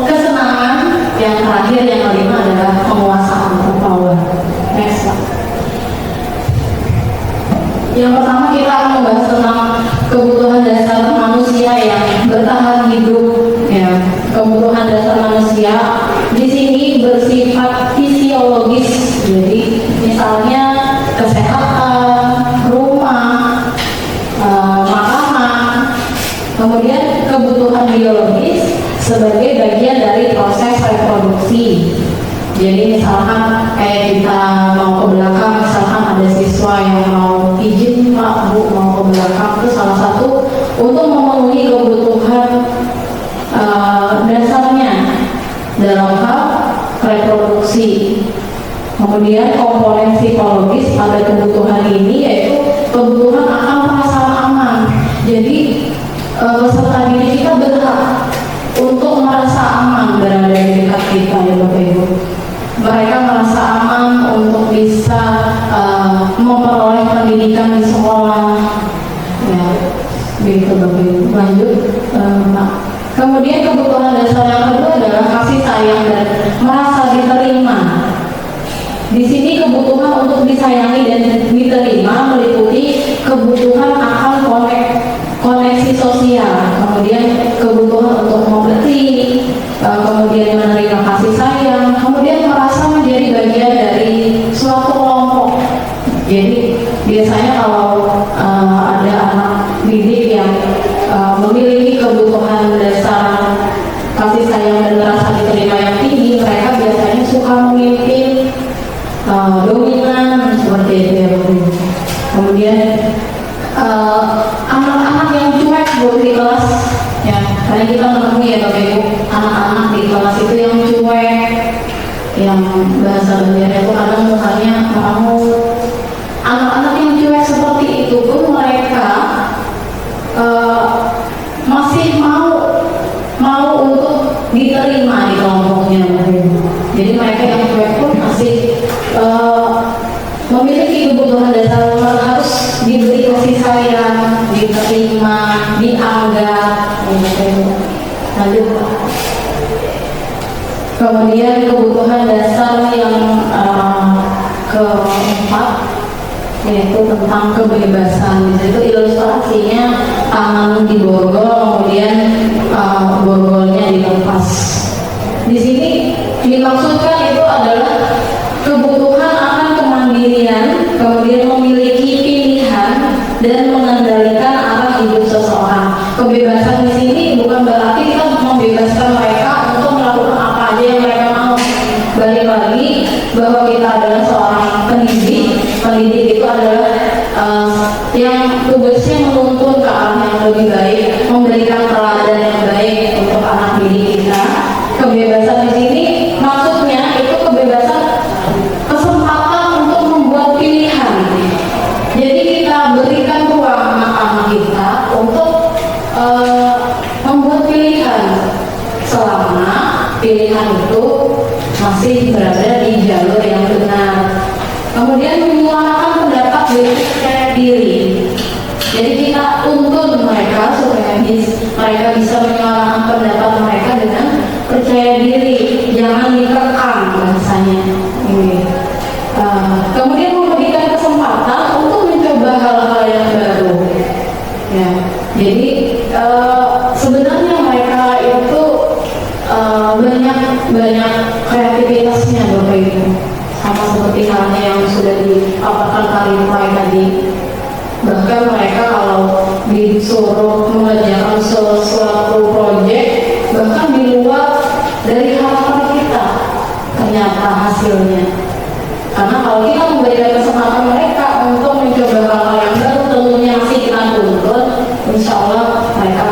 kesenangan, yang terakhir yang kelima adalah penguasaan atau power. Next, Pak. Yang pertama kita akan membahas tentang kebutuhan dasar manusia yang bertahan hidup. Ya, kebutuhan dasar manusia di sini bersifat fisiologis. Jadi misalnya kesehatan, rumah, makanan, kemudian kebutuhan biologis sebagai bagian dari proses reproduksi. Jadi misalkan kayak kita mau ke belakang, misalkan ada siswa yang mau izin Pak Bu mau ke belakang, itu salah satu untuk memenuhi kebutuhan dasarnya dalam hal reproduksi. Kemudian komponen psikologis pada kebutuhan ini yaitu kebutuhan akan perasaan aman. Jadi peserta didik kita berhak untuk merasa aman berada di dekat kita ya Bapak Ibu. Mereka merasa aman untuk bisa memperoleh pendidikan di sekolah. Ya, begitu Bapak Ibu. Lanjut, Pak. Kemudian kebutuhan dasar yang kedua adalah kasih sayang dan merasa diterima. Di sini kebutuhan untuk disayangi dan diterima meliputi kebutuhan akan koneksi sosial, kemudian kebutuhan untuk mengerti, kemudian menerima kasih sayang, kemudian merasa menjadi bagian dari suatu kelompok. Jadi biasanya kalau ada anak didik yang memiliki kebutuhan dasar kasih sayang dan merasa diterima yang tinggi, mereka biasanya suka memimpin, dominan seperti itu ya Bu. Kemudian anak-anak yang cuek Bu di kelas, ya karena kita menemui ya Bapak Ibu, anak-anak di kelas itu yang cuek, yang bahasa Banjarnya itu kadang mukanya mau. Anak-anak yang cuek seperti itu pun mereka masih mau untuk diterima di kelompoknya. Jadi mereka yang cuek pun masih memiliki kebutuhan dasar, harus diberi kasih sayang, diterima, dianggap. Lanjut. Kemudian kebutuhan dasar yang keempat yaitu tentang kebebasan. Itu ilustrasinya tangan diborgol, kemudian borgolnya dilepas. Di sini dimaksudkan itu adalah kebutuhan akan kemandirian, kemudian memiliki pilihan dan mengendalikan arah hidup seseorang. Kebebasan di sini bukan berarti kita membebaskan mereka untuk melakukan apa aja yang mereka mau. Balik lagi bahwa kita adalah seorang pendidik. Pendidik itu adalah yang tugasnya menuntun ke arah yang lebih baik, memberikan teladan yang baik untuk anak didik kita. Kebebasan di sini maksudnya itu kebebasan kesempatan untuk membuat pilihan. Jadi kita berikan ruang anak-anak kita untuk membuat pilihan selama pilihan itu masih berada di jalur yang benar. Kemudian menyuarakan pendapat dengan mereka bisa menyuarakan pendapat mereka dengan percaya diri, jangan dikekang bahasanya. Ini. Kemudian memberikan kesempatan untuk mencoba hal-hal yang baru. Ya, jadi sebenarnya mereka itu banyak kreativitasnya Bapak Ibu, sama seperti halnya yang sudah dipaparkan Karimpai tadi. Bahkan mereka kalau disuruh mengerjakan sesuatu proyek bahkan di luar dari harapan kita ternyata hasilnya. Karena kalau kita memberikan kesempatan mereka untuk mencoba hal-hal yang baru, tentunya masih kita tuntut, insya Allah mereka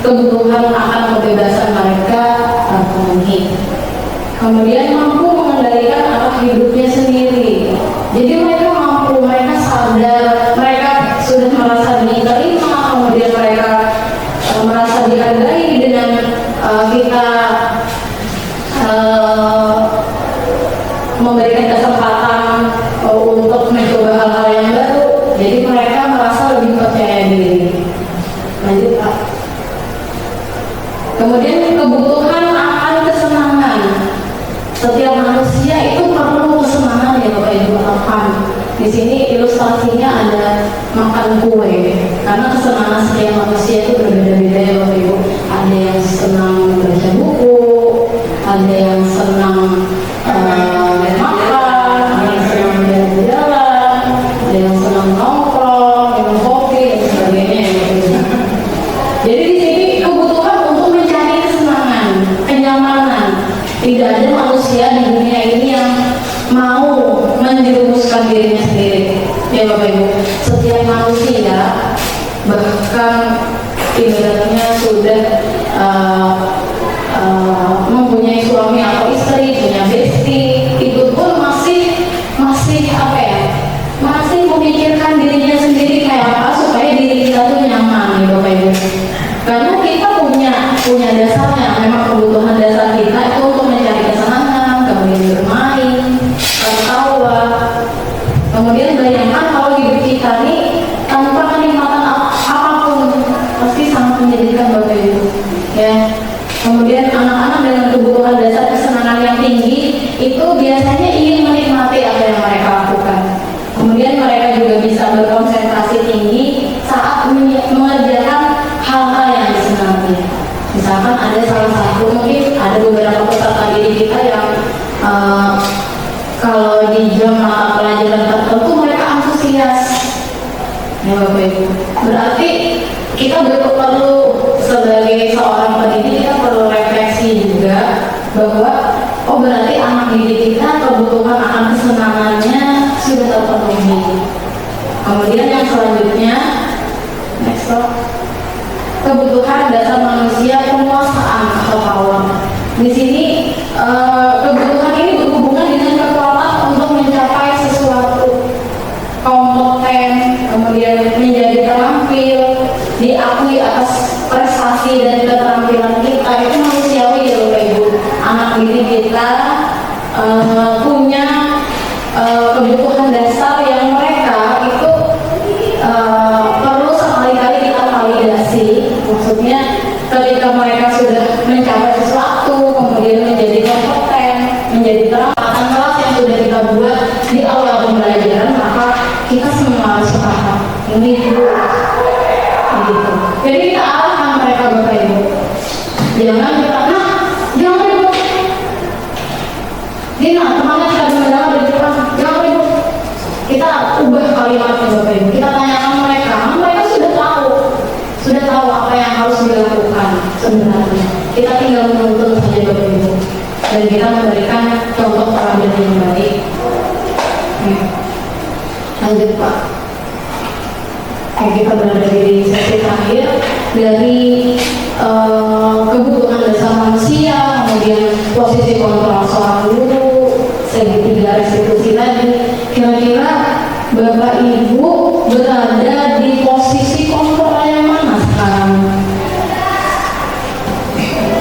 kebutuhan akan kebebasan mereka terpenuhi. Kemudian mampu mengendalikan arah hidupnya sendiri. Jadi mereka mampu, mereka sadar, mereka sudah merasa diterima, kemudian mereka merasa dihargai dengan kita memberikan kesempatan untuk mencoba hal-hal yang baru. Jadi mereka merasa lebih percaya diri. Lanjut Pak. Kemudian kebutuhan akan kesenangan. Setiap manusia itu perlu kesenangan ya Bapak Ibu. Di sini ilustrasinya ada makan kue. Karena kesenangan setiap manusia itu berbeda-beda ya Bapak Ibu. Ada yang senang baca buku, ada yang senang makan, ada yang senang jalan-jalan, ada yang senang nongkrong, minum kopi dan sebagainya ya Bapak Ibu. Jadi di sini kebutuhan untuk mencari kesenangan, kenyamanan. Tidak ada manusia di dunia ini yang mau menjerumuskan dirinya sendiri. Ya Bapak Ibu, setiap manusia bahkan ibaratnya sudah mempunyai suami atau istri, punya bestie, itu pun masih apa ya? Masih memikirkan dirinya sendiri kayak apa supaya diri kita tuh nyaman ya Bapak Ibu. Karena kita punya dasarnya, memang kebutuhan dasar kita itu untuk mencari kesenangan, kemudian bermain, tertawa. Kemudian bayangkan kalau hidup kita nih tanpa kenikmatan apapun pasti sangat menyedihkan Bapak Ibu. Ya. Kemudian anak-anak dengan kebutuhan dasar kesenangan yang tinggi itu biasanya ingin menikmati apa yang mereka lakukan. Kemudian mereka juga bisa berkonsentrasi tinggi saat mengerjakan hal-hal yang disenangi. Misalkan ada salah satu, mungkin ada beberapa peserta didik kita yang kalau di jam mata pelajaran tertentu mereka antusias. Ya Bapak Ibu, berarti kita perlu sebagai seorang pendidik kita perlu refleksi juga bahwa berarti anak didik kita kebutuhan akan kesenangannya sudah terpenuhi. Kemudian yang selanjutnya, next slide. Kebutuhan dasar manusia penguasaan atau power. Di sini kebutuhan ini berhubungan dengan kekuatan untuk mencapai sesuatu, kompeten, kemudian menjadi terampil, diakui atas prestasi dan keterampilan kita. Itu manusiawi ya Bapak Ibu. Anak didik kita punya kebutuhan dasar yang mereka itu perlu sekali-kali kita validasi. Maksudnya ketika mereka sudah mencapai sesuatu, kemudian menjadi kompeten, menjadi terampil kelas yang sudah kita buat di awal pembelajaran, maka kita semua harus paham ini dulu. Gitu. Jadi kita arahkan mereka Bapak Ibu. Jangan kita jangan ribut. Dina, temannya kita mendengar di depan, jangan ribut. Kita ubah kalimatnya Bapak Ibu. Kita tanyakan mereka sudah tahu apa yang harus dilakukan sebenarnya. Kita tinggal menuntut saja Bapak Ibu. Dan kita memberikan contoh teladan yang baik. Lanjut Pak. Kita berada di sesi terakhir dari kebutuhan dasar manusia, kemudian posisi kontrol seorang guru, segitiga restitusi tadi. Kira-kira Bapak Ibu berada di posisi kontrol yang mana sekarang?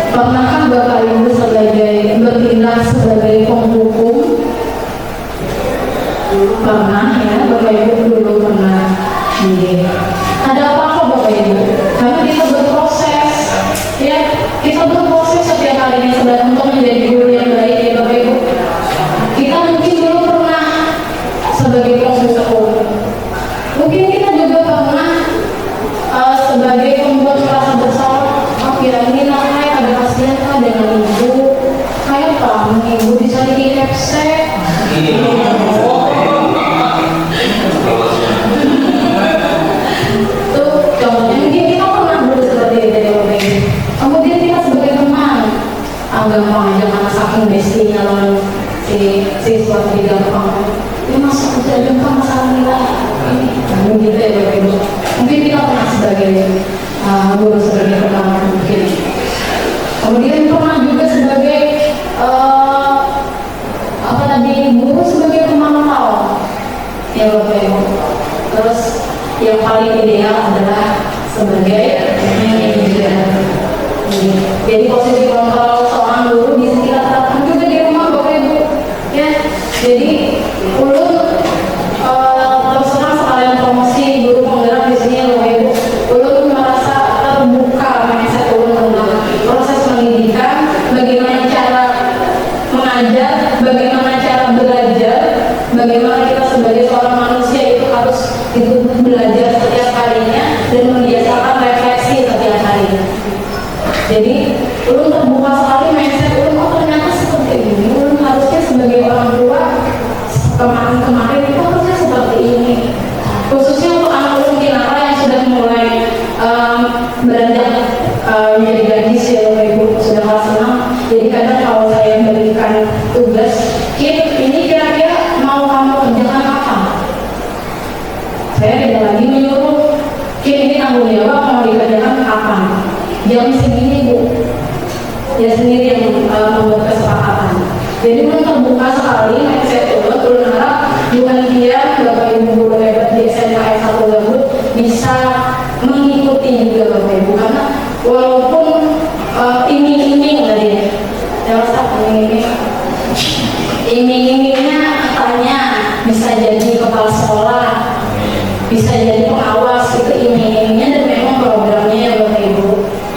Pernahkah Bapak Ibu bertindak sebagai penghukum? Pernah ya, Bapak Ibu dulu pernah. Ada apa-apa Bapak Ibu? Karena kita berproses ini kayak ada kasihan kan dengan ibu, kayak kamu ibu bisa di KFC. Tuh contohnya mungkin kita pernah dulu seperti itu dari orang ini. Kemudian kita sebagai teman agak mau aja karena saking bestinya lalu siswa tidak gampang. Ini masuk udah gampang masalah nilai ini. Gitu ya Bapak Ibu. Mungkin kita pernah sebagai guru sebagai teman mungkin. Kemudian pernah juga sebagai apa tadi guru sebagai pemantau ya Bapak Ibu. Terus yang paling ideal adalah sebagai manajer. Jadi posisi kontrol seorang guru bisa kita terapkan juga di rumah Bapak Ibu. Ya, jadi ulun terus terang sekalian promosi guru penggerak di sini Bapak Ibu. Ulun merasa terbuka mindset ulun tentang proses pendidikan, bagaimana cara mengajar, bagaimana cara belajar, bagaimana kita sebagai seorang manusia itu harus dituntut belajar setiap harinya dan membiasakan refleksi setiap harinya. Jadi ulun terbuka sekali mindset ulun, oh ternyata seperti ini. Ulun harusnya sebagai orang tua kemarin itu harusnya seperti ini. Khususnya untuk anak ulun kinara yang sudah mulai beranjak menjadi gadis ya Bapak Ibu, sudah kelas 6. Jadi kadang kalau saya berikan tugas, Kit, ini kira-kira mau kamu kerjakan apa? Saya tidak lagi menyuruh, Kit ini tanggung jawab mau dikerjakan kapan? Jam segini Bu, ya sendiri yang membuat kesepakatan. Jadi pun terbuka sekali mindset ulun harap bukan dia Bapak Ibu guru hebat di SMA S1 Gambut bisa mengikuti juga Bapak Ibu, karena walaupun iming-iming tadi ya Ustaz, iming-imingnya katanya bisa jadi kepala sekolah, bisa jadi pengawas, itu iming-imingnya dan memang programnya ya Bapak Ibu.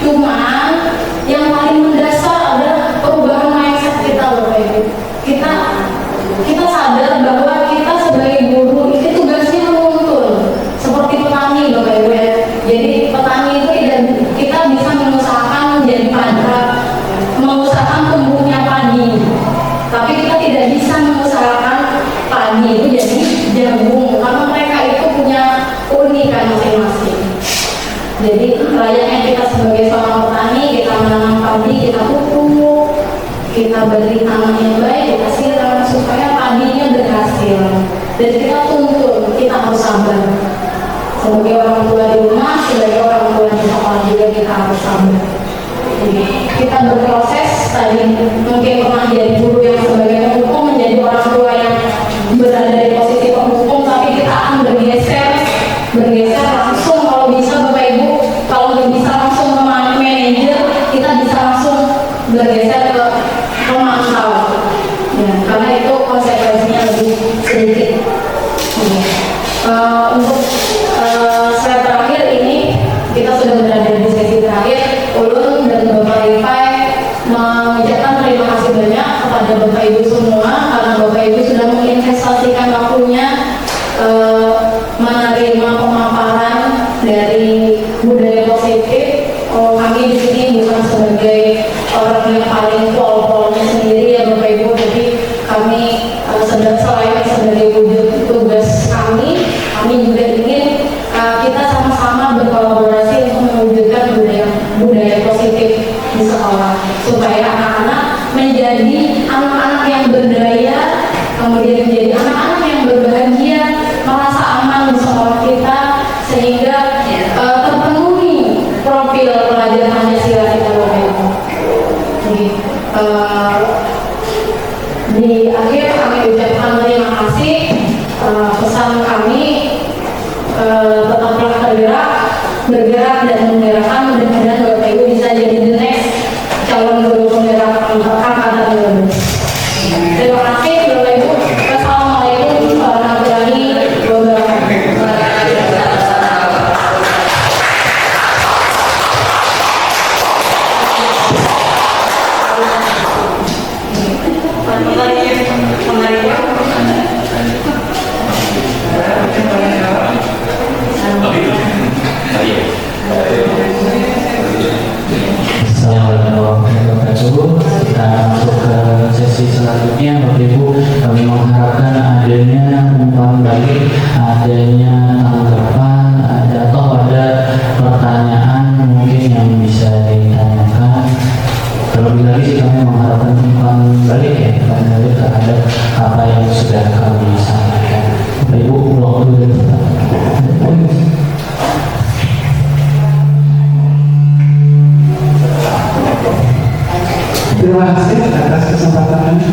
Cuman yang paling mendasar adalah perubahan mindset kita Bapak Ibu. Kita sadar bahwa kita sebagai guru itu tugasnya menuntun seperti petani Bapak Ibu ya. Jadi petani itu kita bisa mengusahakan menjadi mengusahakan tumbuhnya padi, tapi kita tidak bisa mengusahakan padi itu jadi jagung karena mereka itu punya keunikan masing-masing. Jadi layaknya kita sebagai seorang petani, kita menanam padi, kita pupuk, kita beri tanah yang baik, kita siram supaya padinya berhasil. Dan kita tuntun, kita harus sabar. Sebagai orang tua di rumah, sebagai orang tua di sekolah juga kita harus sabar. Jadi kita berproses tadi mungkin pernah jadi guru yang sebagai penghukum, menjadi orang tua yang berada di posisi penghukum, tapi kita akan bergeser langsung kalau bisa Bapak Ibu, kalau nggak bisa langsung ke manajer, kita bisa langsung bergeser ke pemantau ya, karena itu konsekuensinya lebih sedikit. Untuk slide terakhir ini kita sudah berada di sesi terakhir. Ulun dan Bapak Rifai mengucapkan terima kasih banyak kepada Bapak Ibu semua karena Bapak Ibu sudah menginvestasikan waktunya menerima pemaparan dari budaya positif. Kami di sini bukan sebagai orang yang paling pol-polnya sendiri ya Bapak Ibu, jadi kami sedang selain sebagai wujud tugas kami juga ingin kita sama-sama berkolaborasi untuk mewujudkan budaya positif di sekolah supaya anak-anak menjadi anak-anak yang berdaya, kemudian menjadi anak-anak yang berbahagia, merasa aman di sekolah kita sehingga terpenuhi profil pelajar Pancasila kita Bapak Ibu. Jadi di akhir kami ucapkan terima kasih. Pesan kami tetaplah bergerak dan menggerakkan, mudah-mudahan Bapak Ibu bisa jadi the next calon guru penggerak angkatan 2012. Terima kasih Bapak Ibu. Wassalamualaikum warahmatullahi wabarakatuh. Oh iya. kasih atas kesempatan ini.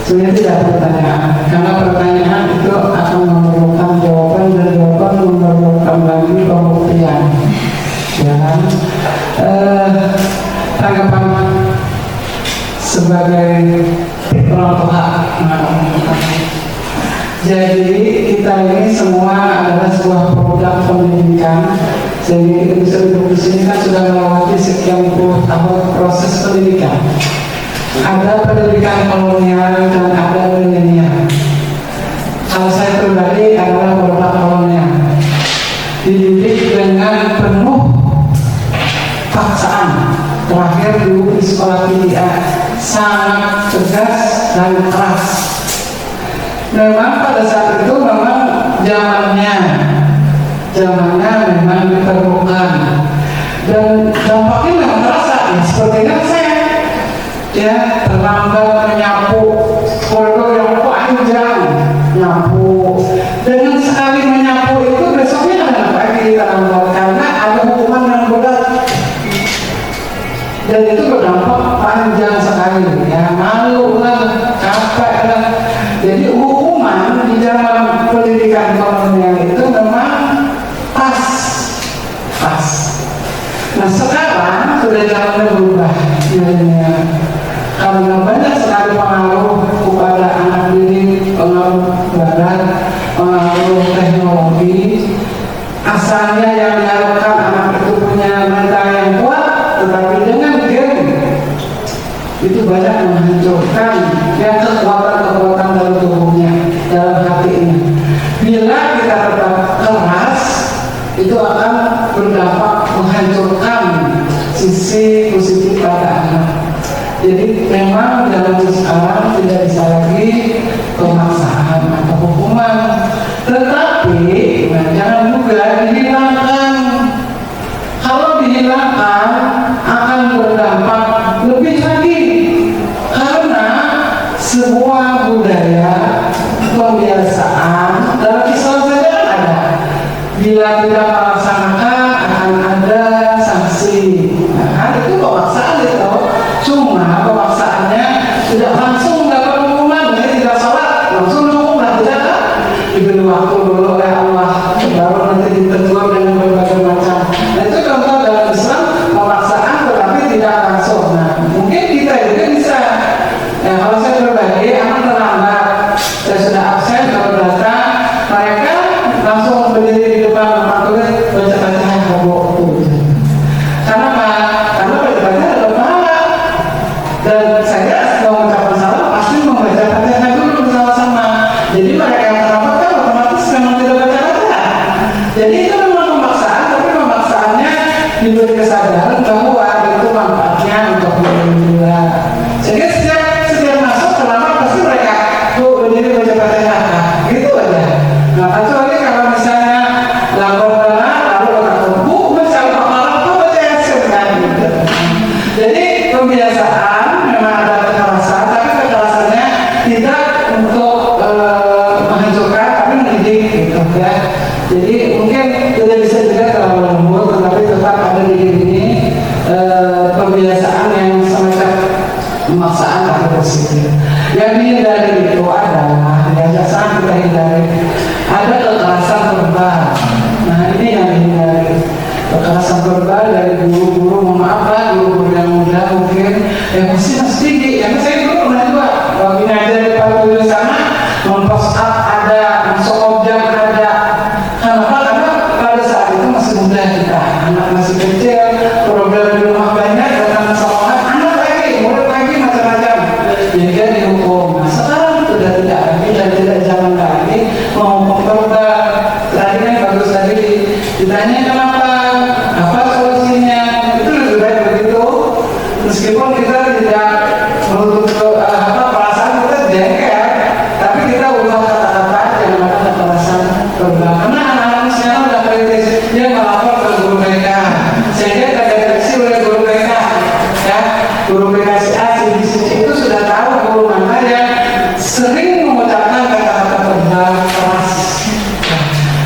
Sebenarnya tidak pertanyaan, karena pertanyaan itu akan memerlukan jawaban dan jawaban memerlukan lagi pembuktian. Ya kan? Tanggapan sebagai orang tua. Jadi kita ini semua adalah sebuah produk pendidikan. Jadi kita bisa duduk di sini kan sudah melewati sekian puluh tahun proses pendidikan. Ada pendidikan kolonial dan ada milenial. Kalau saya pribadi adalah produk kolonial, dididik dengan penuh paksaan. Terakhir dulu di sekolah PDA sangat tegas dan keras. Memang pada saat itu memang zamannya memang diperlukan dan dampaknya memang terasa ya, seperti kan saya ya terlambat menyapu koridor yang panjang, nyapu dengan sekali menyapu itu besoknya ada lagi terlambat karena ada hukuman yang berat dan itu berdampak panjang sekali ya, malu lah, capek lah. Jadi hukuman di zaman pendidikan kolonial itu memang pas. Nah sekarang sudah zamannya berubah ya, karena banyak sekali pengaruh kepada anak didik, pengaruh barat, pengaruh teknologi. Asalnya yang diharapkan anak itu punya mental yang kuat, tetapi dengan game itu banyak menghancurkan yang kekuatan dalam tubuhnya, dalam hatinya. Bila kita tetap keras, itu akan berdampak menghancurkan sisi positif pada anak. Jadi memang dalam sekarang tidak bisa lagi pemaksaan atau hukuman, tetapi jangan juga dihilangkan. Kalau dihilangkan akan berdampak lebih lagi, karena sebuah budaya pembiasaan dalam Islam saja ada. Bila tidak melaksanakan akan ada sanksi. Nah, itu pemaksaan itu. Cuma pemaksaannya tidak langsung dapat hukuman, jadi tidak sholat langsung hukuman, tidak kan? Diberi waktu dulu oleh Allah, baru nanti ditegur dengan berbagai macam. Nah itu contoh dalam Islam pemaksaan tetapi tidak langsung. Nah mungkin kita juga bisa. Ya, kalau saya berbagi, anak terlambat, saya sudah absen, kalau datang, mereka langsung berdiri di depan rumah tulis baca-baca kabuk. Kenapa? Karena baca-baca ada pahala. Dan saya setelah mengucapkan salam pasti membaca Fatihah dulu bersama-sama. Jadi mereka yang terlambat kan otomatis memang tidak baca-baca. Jadi itu memang pemaksaan, tapi pemaksaannya diberi kesadaran bahwa itu manfaatnya untuk menjaga. Jadi setiap masuk terlambat pasti mereka tuh berdiri baca Fatihah, gitu aja. Nah kecuali kalau misalnya lapor lalu orang bu misalnya malam tuh baca Yasin kan gitu. Jadi kebiasaan memang ada kekerasan, tapi kekerasannya tidak untuk menghancurkan, tapi mendidik gitu ya. Jadi mungkin tidak bisa juga terlalu lembut, tetapi tetap ada di diri ini kebiasaan yang semacam pemaksaan atau positif. Yang dihindari itu adalah jangan kita hindari ada kekerasan verbal. Nah ini yang dihindari, kekerasan verbal dari guru-guru, mohon maaf lah guru-guru yang muda mungkin yang masih tinggi. Yang saya dulu pernah juga waktu ngajar di Palu di sana, mempost up ada, masuk objek ada. Kenapa? Karena pada saat itu masih muda kita, anak masih kecil, program di rumah banyak, datang sekolah, anak lagi, murid lagi macam-macam. Jadi dia dihukum. Nah sekarang sudah tidak lagi dan tidak zaman lagi menghukum verbal. Tadi kan bagus tadi ditanya kenapa, apa solusinya, itu lebih baik begitu. Meskipun kita tidak menutup perasaan kita jengkel, tapi kita ubah kata-kata yang ada kekerasan verbal. Karena anak-anak sekarang sudah kritis, dia melapor ke guru BK, sehingga terdeteksi oleh guru BK. Ya, guru BK si A, si B, si C itu sudah tahu guru mana yang sering mengucapkan kata-kata verbal keras.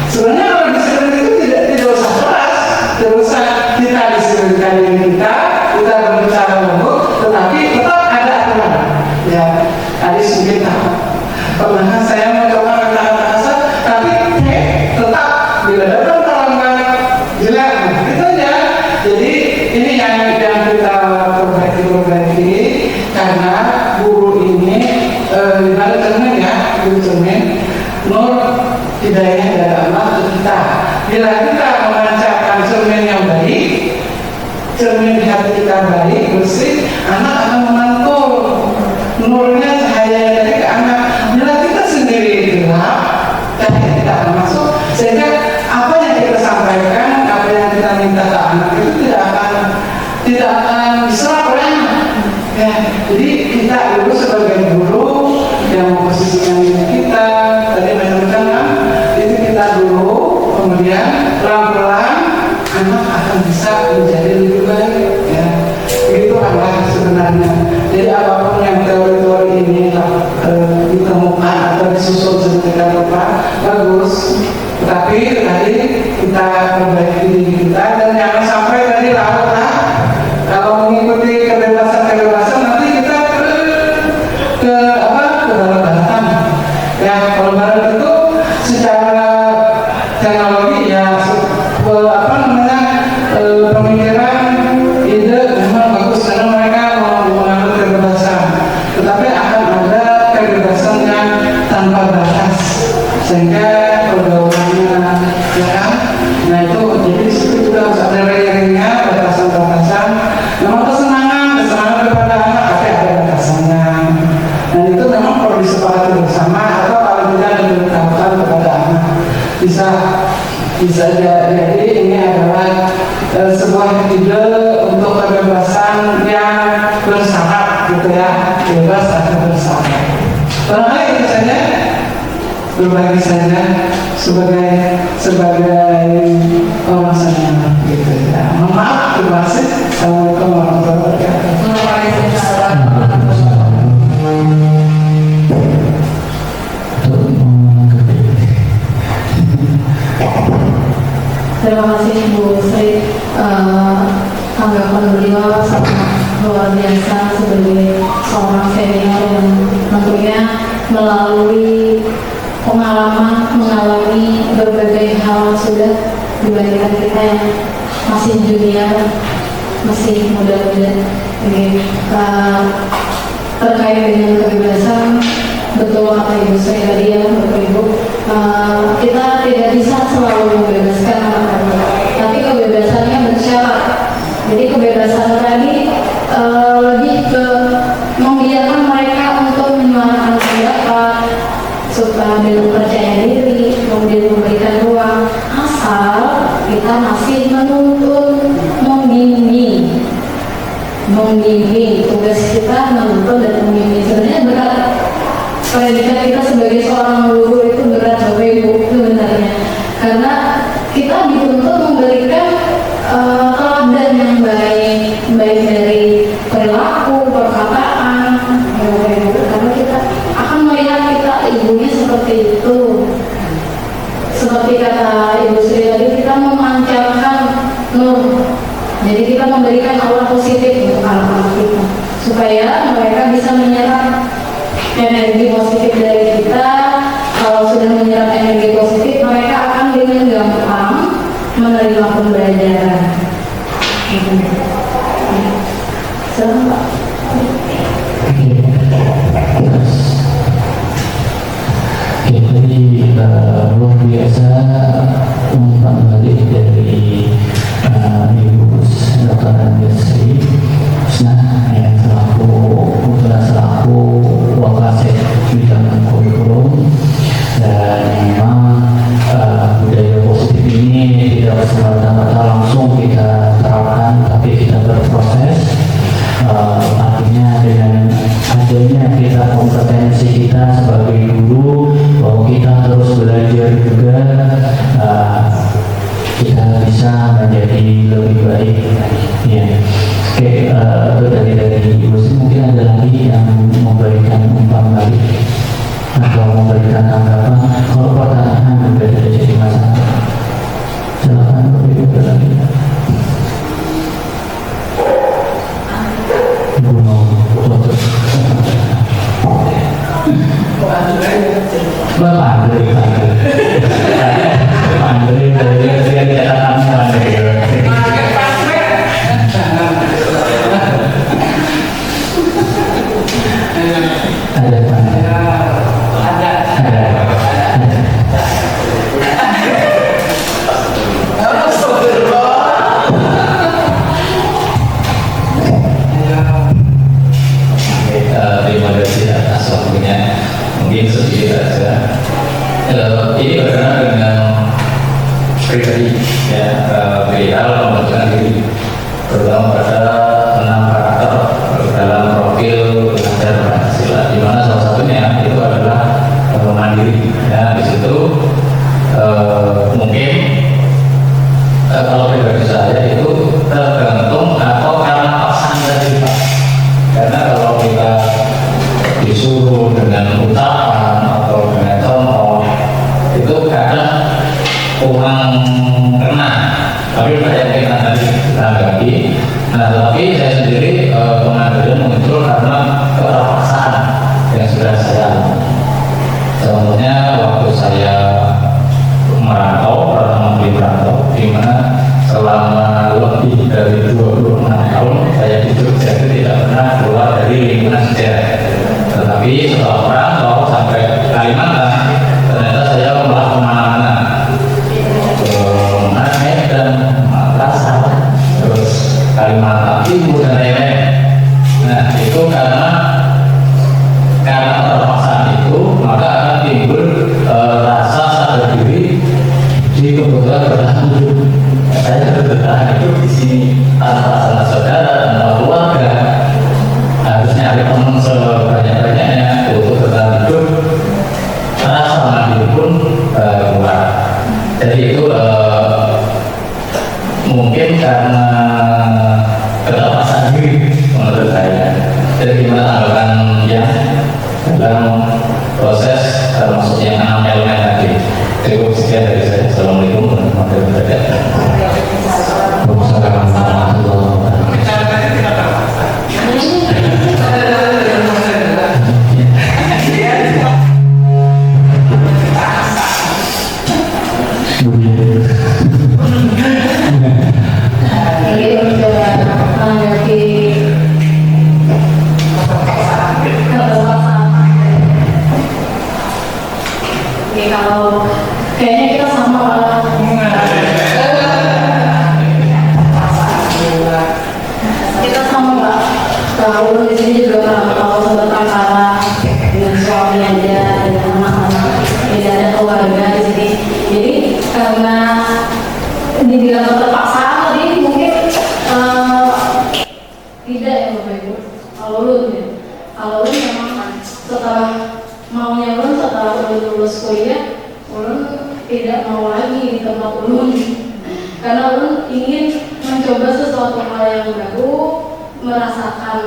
Sebenarnya kalau disiplin itu tidak usah keras, tidak usah Bila kita memancarkan cermin yang baik, cermin di hati kita baik, bersih, anak akan memantul nurnya, cahaya dari ke anak. Bila kita sendiri gelap, cahaya tidak akan masuk, sehingga apa yang kita sampaikan, apa yang kita minta ke anak itu tidak akan diserap oleh anak. Ya, jadi kita dulu sebagai guru yang memposisikan diri kita, tadi macam-macam kan, itu kita dulu, kemudian pelan-pelan anak akan bisa menjadi lebih baik. Ya, itu adalah sebenarnya. Jadi apapun yang teori-teori ini ditemukan atau disusun sedemikian rupa bagus, tetapi tadi kita perbaiki diri kita dan jangan sampai tadi larut lah. Kalau mengikuti kebebasan nanti kita ke barat-baratan. Ya, kalau barat itu secara teknologi ya pemikiran ide memang bagus karena mereka mengambil kebebasan, tetapi akan ada kebebasan yang tanpa batas sehingga pergaulannya ya kan. Nah itu jadi situ juga harus ada ring-ringnya, batasan-batasan. Memang kesenangan kepada anak tapi ada batasannya. Dan itu memang perlu disepakati bersama atau kalau tidak diberitahukan kepada anak. Bisa jadi ini adalah sebuah ide untuk kebebasan yang bersyarat gitu ya, bebas atau bersyarat. Barangkali itu saja, berbagi saja sebagai orang sana gitu ya. Maaf, terima kasih. Assalamualaikum warahmatullahi wabarakatuh. Terima kasih Bu Sri, tanggapan beliau sangat luar biasa sebagai seorang senior yang tentunya melalui pengalaman mengalami berbagai hal sudah dibandingkan kita yang masih junior, masih muda-muda. Terkait dengan kebebasan, betul kata Ibu Sri tadi ya, Bapak Ibu, kita tidak bisa selalu membebaskan anak-anak, tapi kebebasannya bersyarat. Jadi kebebasan tadi lebih ke membiarkan mereka untuk menyuarakan pendapat, supaya dengan percaya diri, kemudian memberikan ruang, asal kita masih menuntun, membimbing. Tugas kita menuntun dan membimbing. Sebenarnya berat. Pendidikan kita sebagai seorang guru itu berat, Bapak Ibu, sebenarnya. Karena kita dituntut memberikan teladan yang baik dari perilaku, perkataan, Bapak Ibu. Karena kita akan melihat kita ibunya seperti itu. Seperti kata Ibu Sri tadi, kita memancarkan nur. Jadi kita memberikan aura positif untuk anak-anak kita, supaya mereka bisa menyerap energi positif dari kita. Kalau sudah menyerap energi positif, mereka akan dengan gampang menerima pembelajaran. Selamat Pak. Jadi luar biasa umpan balik dari Ibu Dr. Andesri yang selaku Wakasek bidang kurikulum, dan memang budaya positif ini tidak semata-mata langsung kita terapkan, tapi kita berproses. Artinya dengan adanya kita kompetensi kita sebagai guru, bahwa kita terus belajar juga, kita bisa menjadi lebih baik. Ya. Oke, itu dari Ibu Sri. Mungkin ada lagi yang memberikan umpan balik atau memberikan tanggapan. Kalau pertanyaan sudah tidak jadi masalah, silakan Ibu lagi. Bapak Andre dari ya, perihal pembentukan diri, terutama pada 6 karakter dalam profil belajar Pancasila, di mana salah satunya itu adalah mandiri. Ya, di situ mungkin kalau pribadi saya itu tergantung atau karena paksaan tadi Pak. Karena kalau kita disuruh dengan ucapan atau dengan contoh itu kadang kurang kena, tapi saya yakin tadi ditanggapi. Nah, tapi saya sendiri pengambilan muncul karena keterpaksaan yang sudah saya alami. Contohnya waktu saya merantau, pertama kali merantau, di mana selama lebih dari 26 tahun saya di Jogja itu tidak pernah keluar dari lingkungan sejarah. Tetapi setelah merantau sampai Kalimantan, ternyata saya malah kemana-mana, Medan, Makassar, terus Kalimantan Timur dan lain-lain. Nah, itu karena keterpaksaan itu maka akan timbul rasa sadar diri di kebutuhan bertahan hidup. Saya bertahan hidup di sini tanpa sanak saudara, tanpa keluarga, harus nyari teman sebanyak-banyaknya untuk bertahan hidup. Rasa mandiri pun kuat. Jadi itu mungkin karena keterpaksaan diri menurut saya. Jadi gimana tanggapan yang dalam proses termasuk yang 6 elemen tadi? Cukup sekian dari saya. Assalamualaikum warahmatullahi wabarakatuh. Waalaikumsalam warahmatullahi Jadi mencoba menanggapi keterpaksaan. Oke, kalau kayaknya kita sama Pak. Kita sama Pak. Kalau di sini juga kalau sempat antara dengan suami aja, dengan anak-anak, tidak ada keluarga di sini. Jadi karena dibilang keterpaksaan tadi mungkin tidak ya Bapak Ibu. Kalau ulun ya, kalau ulun memang setelah maunya ulun setelah ulun lulus kuliah, ulun tidak mau lagi di tempat ulun karena ulun ingin mencoba sesuatu hal yang baru, merasakan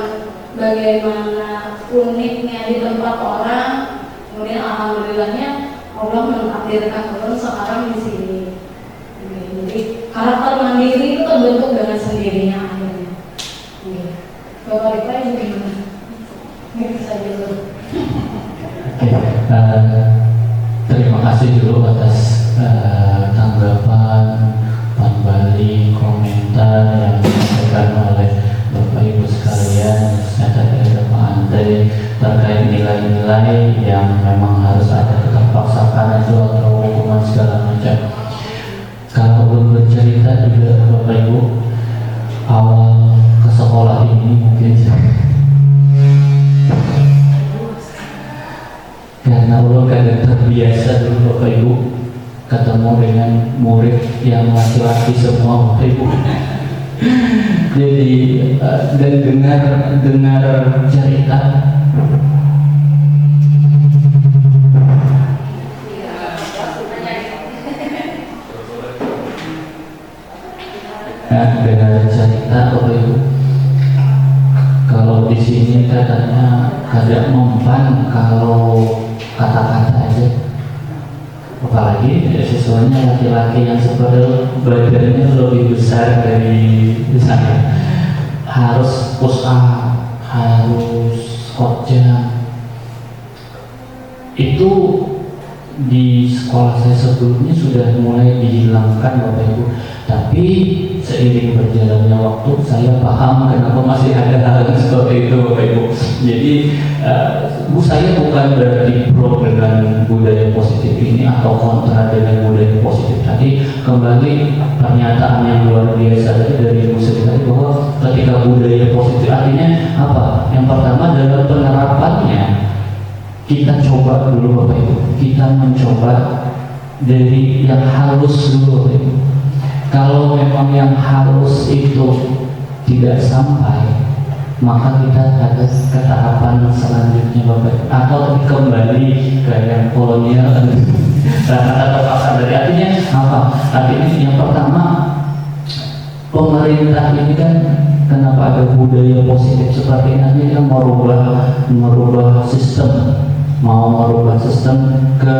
bagaimana uniknya di tempat orang. Kemudian alhamdulillahnya Allah mentakdirkan ulun sekarang di sini. Jadi karakter mandiri itu terbentuk dengan sendirinya akhirnya. Bapak Rika ini gimana? Ini saja dulu. Terima kasih dulu atas tanggapan, pembalik, komentar yang disampaikan oleh Bapak Ibu sekalian, serta dari Pak Andre terkait nilai-nilai yang memang harus ada keterpaksaan itu atau hukuman segala macam. Kalau belum bercerita juga Bapak Ibu, awal ke sekolah ini mungkin karena ulun kadang terbiasa dulu Bapak Ibu ketemu dengan murid yang laki-laki semua Bapak Ibu. Jadi dan dengar cerita dengan cerita Bapak Ibu, kalau di sini katanya kadang mempan kalau kata-kata aja, apalagi siswanya laki-laki yang sebenarnya badannya lebih besar dari saya, harus push up, harus squat jump. Itu di sekolah saya sebelumnya sudah mulai dihilangkan Bapak Ibu, tapi seiring berjalannya waktu saya paham kenapa masih ada hal seperti itu Bapak Ibu. Jadi saya bukan berarti pro dengan budaya positif ini atau kontra dengan budaya positif tadi. Kembali pernyataan yang luar biasa tadi dari Ibu Sri tadi bahwa ketika budaya positif artinya apa? Yang pertama dalam penerapannya kita coba dulu Bapak Ibu, kita mencoba dari yang halus dulu Bapak Ibu. maka kita harus ke tahapan selanjutnya Bapak, atau kembali ke yang kolonial atau pasar dari. Artinya apa? Artinya yang pertama, pemerintah ini kan kenapa ada budaya positif seperti ini, kan merubah sistem, mau merubah sistem ke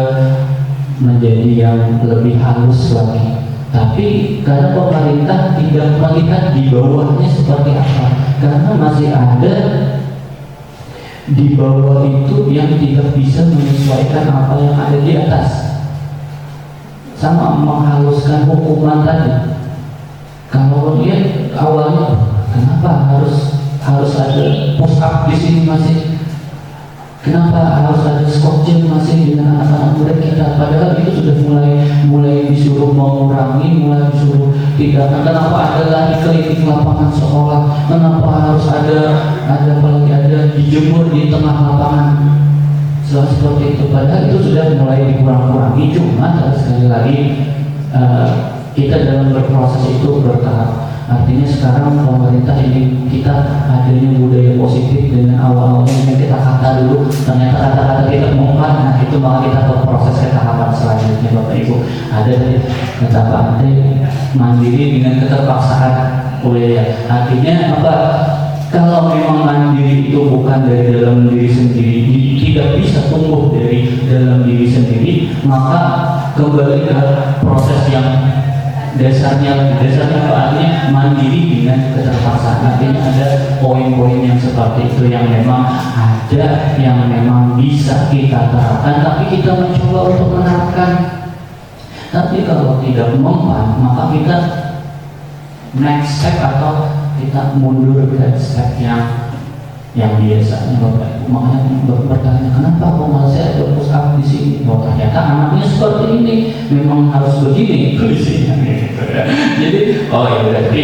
menjadi yang lebih halus lagi. Tapi karena pemerintah tidak melihat di bawahnya seperti apa, karena masih ada di bawah itu yang tidak bisa menyesuaikan apa yang ada di atas. Sama menghaluskan hukuman tadi. Kalau lihat awalnya, kenapa harus ada push up di sini masih? Kenapa harus ada squat jam masih dengan anak-anak muda kita? Padahal itu sudah mulai disuruh mengurangi, mulai disuruh tidak. Kenapa ada lagi keliling lapangan sekolah? Kenapa harus ada apalagi ada dijemur di tengah lapangan? Seperti itu. Padahal itu sudah mulai dikurang-kurangi. Cuma sekali lagi kita dalam berproses itu bertahap. Artinya sekarang pemerintah ingin kita adanya budaya positif dengan awal-awalnya yang kita kata dulu, ternyata kata-kata kita mempan, nah itu maka kita berproses ke tahapan selanjutnya Bapak Ibu. Ada dari kata Ante mandiri dengan keterpaksaan kuliah. Artinya apa? Kalau memang mandiri itu bukan dari dalam diri sendiri, tidak bisa tumbuh dari dalam diri sendiri, maka kembali ke proses yang dasarnya artinya mandiri dengan keterpaksaan. Artinya ada poin-poin yang seperti itu yang memang ada, yang memang bisa kita terapkan, tapi kita mencoba untuk menerapkan. Tapi kalau tidak mempan, maka kita next step atau kita mundur ke step yang biasanya Bapak Ibu. Makanya bertanya, kenapa kok masih ada push up di sini? Oh ternyata anaknya seperti ini, memang harus begini kondisinya gitu ya. Jadi ya berarti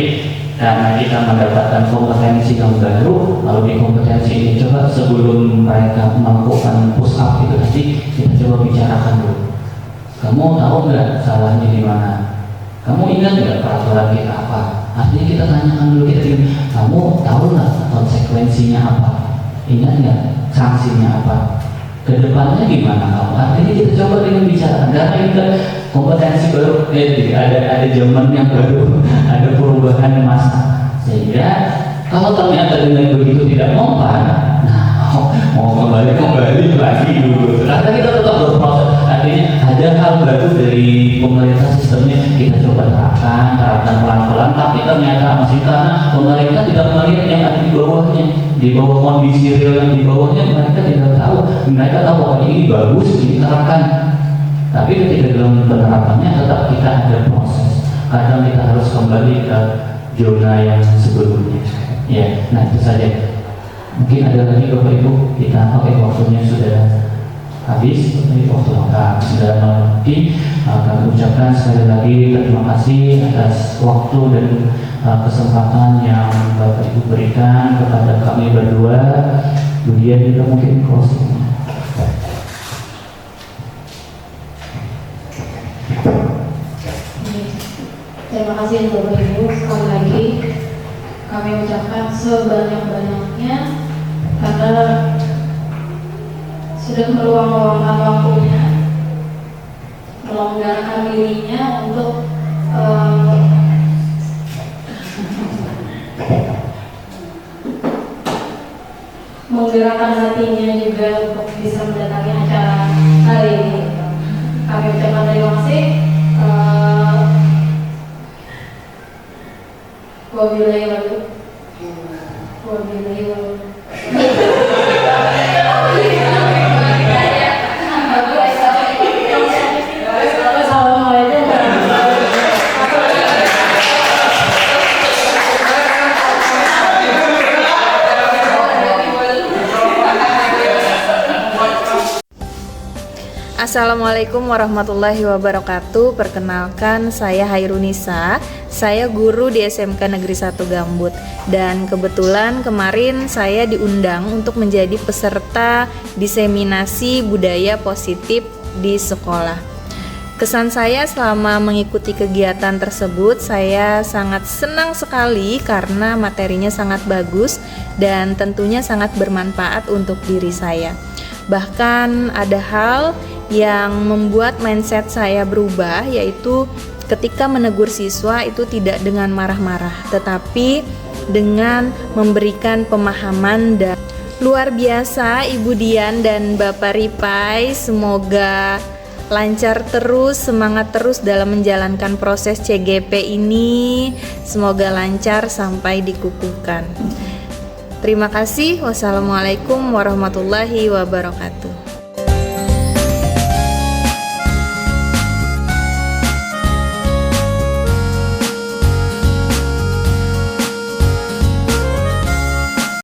karena kita mendapatkan kompetensi yang baru, lalu di kompetensi ini coba sebelum mereka melakukan push up itu tadi kita coba bicarakan dulu. Kamu tahu nggak salahnya di mana? Kamu ingat nggak peraturan kita apa? Artinya kita tanyakan dulu, kita gini, kamu tahu nggak konsekuensinya apa? Ingat nggak sanksinya apa? Kedepannya gimana kamu? Artinya kita coba dengan bicara. Karena kita kompetensi baru, ada zaman yang baru, ada perubahan masa. Sehingga kalau ternyata dengan begitu tidak mempan, mau kembali lagi dulu. Karena kita tetap berproses. Artinya ada hal baru dari pemerintah, sistemnya kita coba terapkan pelan-pelan. Tapi ternyata masih karena pemerintah tidak melihat yang ada di bawahnya, di bawah kondisi real yang di bawahnya mereka tidak tahu. Mereka tahu bahwa ini bagus, ini terapkan. Tapi ketika dalam penerapannya tetap kita ada proses. Kadang kita harus kembali ke zona yang sebelumnya. Ya, nah itu saja. Mungkin ada lagi Bapak Ibu, kita waktunya sudah habis, waktu lengkap sudah lebih. Kami ucapkan sekali lagi terima kasih atas waktu dan kesempatan yang Bapak Ibu berikan kepada kami berdua. Kemudian juga mungkin closing. Terima kasih Bapak Ibu, sekali lagi kami ucapkan sebanyak-banyaknya karena sudah meluangkan waktunya, melonggarkan dirinya untuk menggerakkan hatinya juga untuk bisa mendatangi acara hari ini. Kami ucapkan terima kasih. Wabillahi Assalamualaikum warahmatullahi wabarakatuh. Perkenalkan, saya Hairunisa. Saya guru di SMK Negeri 1 Gambut. Dan kebetulan kemarin saya diundang untuk menjadi peserta diseminasi budaya positif di sekolah. Kesan saya selama mengikuti kegiatan tersebut, saya sangat senang sekali karena materinya sangat bagus dan tentunya sangat bermanfaat untuk diri saya. Bahkan ada hal yang membuat mindset saya berubah, yaitu ketika menegur siswa itu tidak dengan marah-marah, tetapi dengan memberikan pemahaman. Dan luar biasa Ibu Dian dan Bapak Ripai, semoga lancar terus, semangat terus dalam menjalankan proses CGP ini. Semoga lancar sampai dikukuhkan. Terima kasih. Wassalamualaikum warahmatullahi wabarakatuh.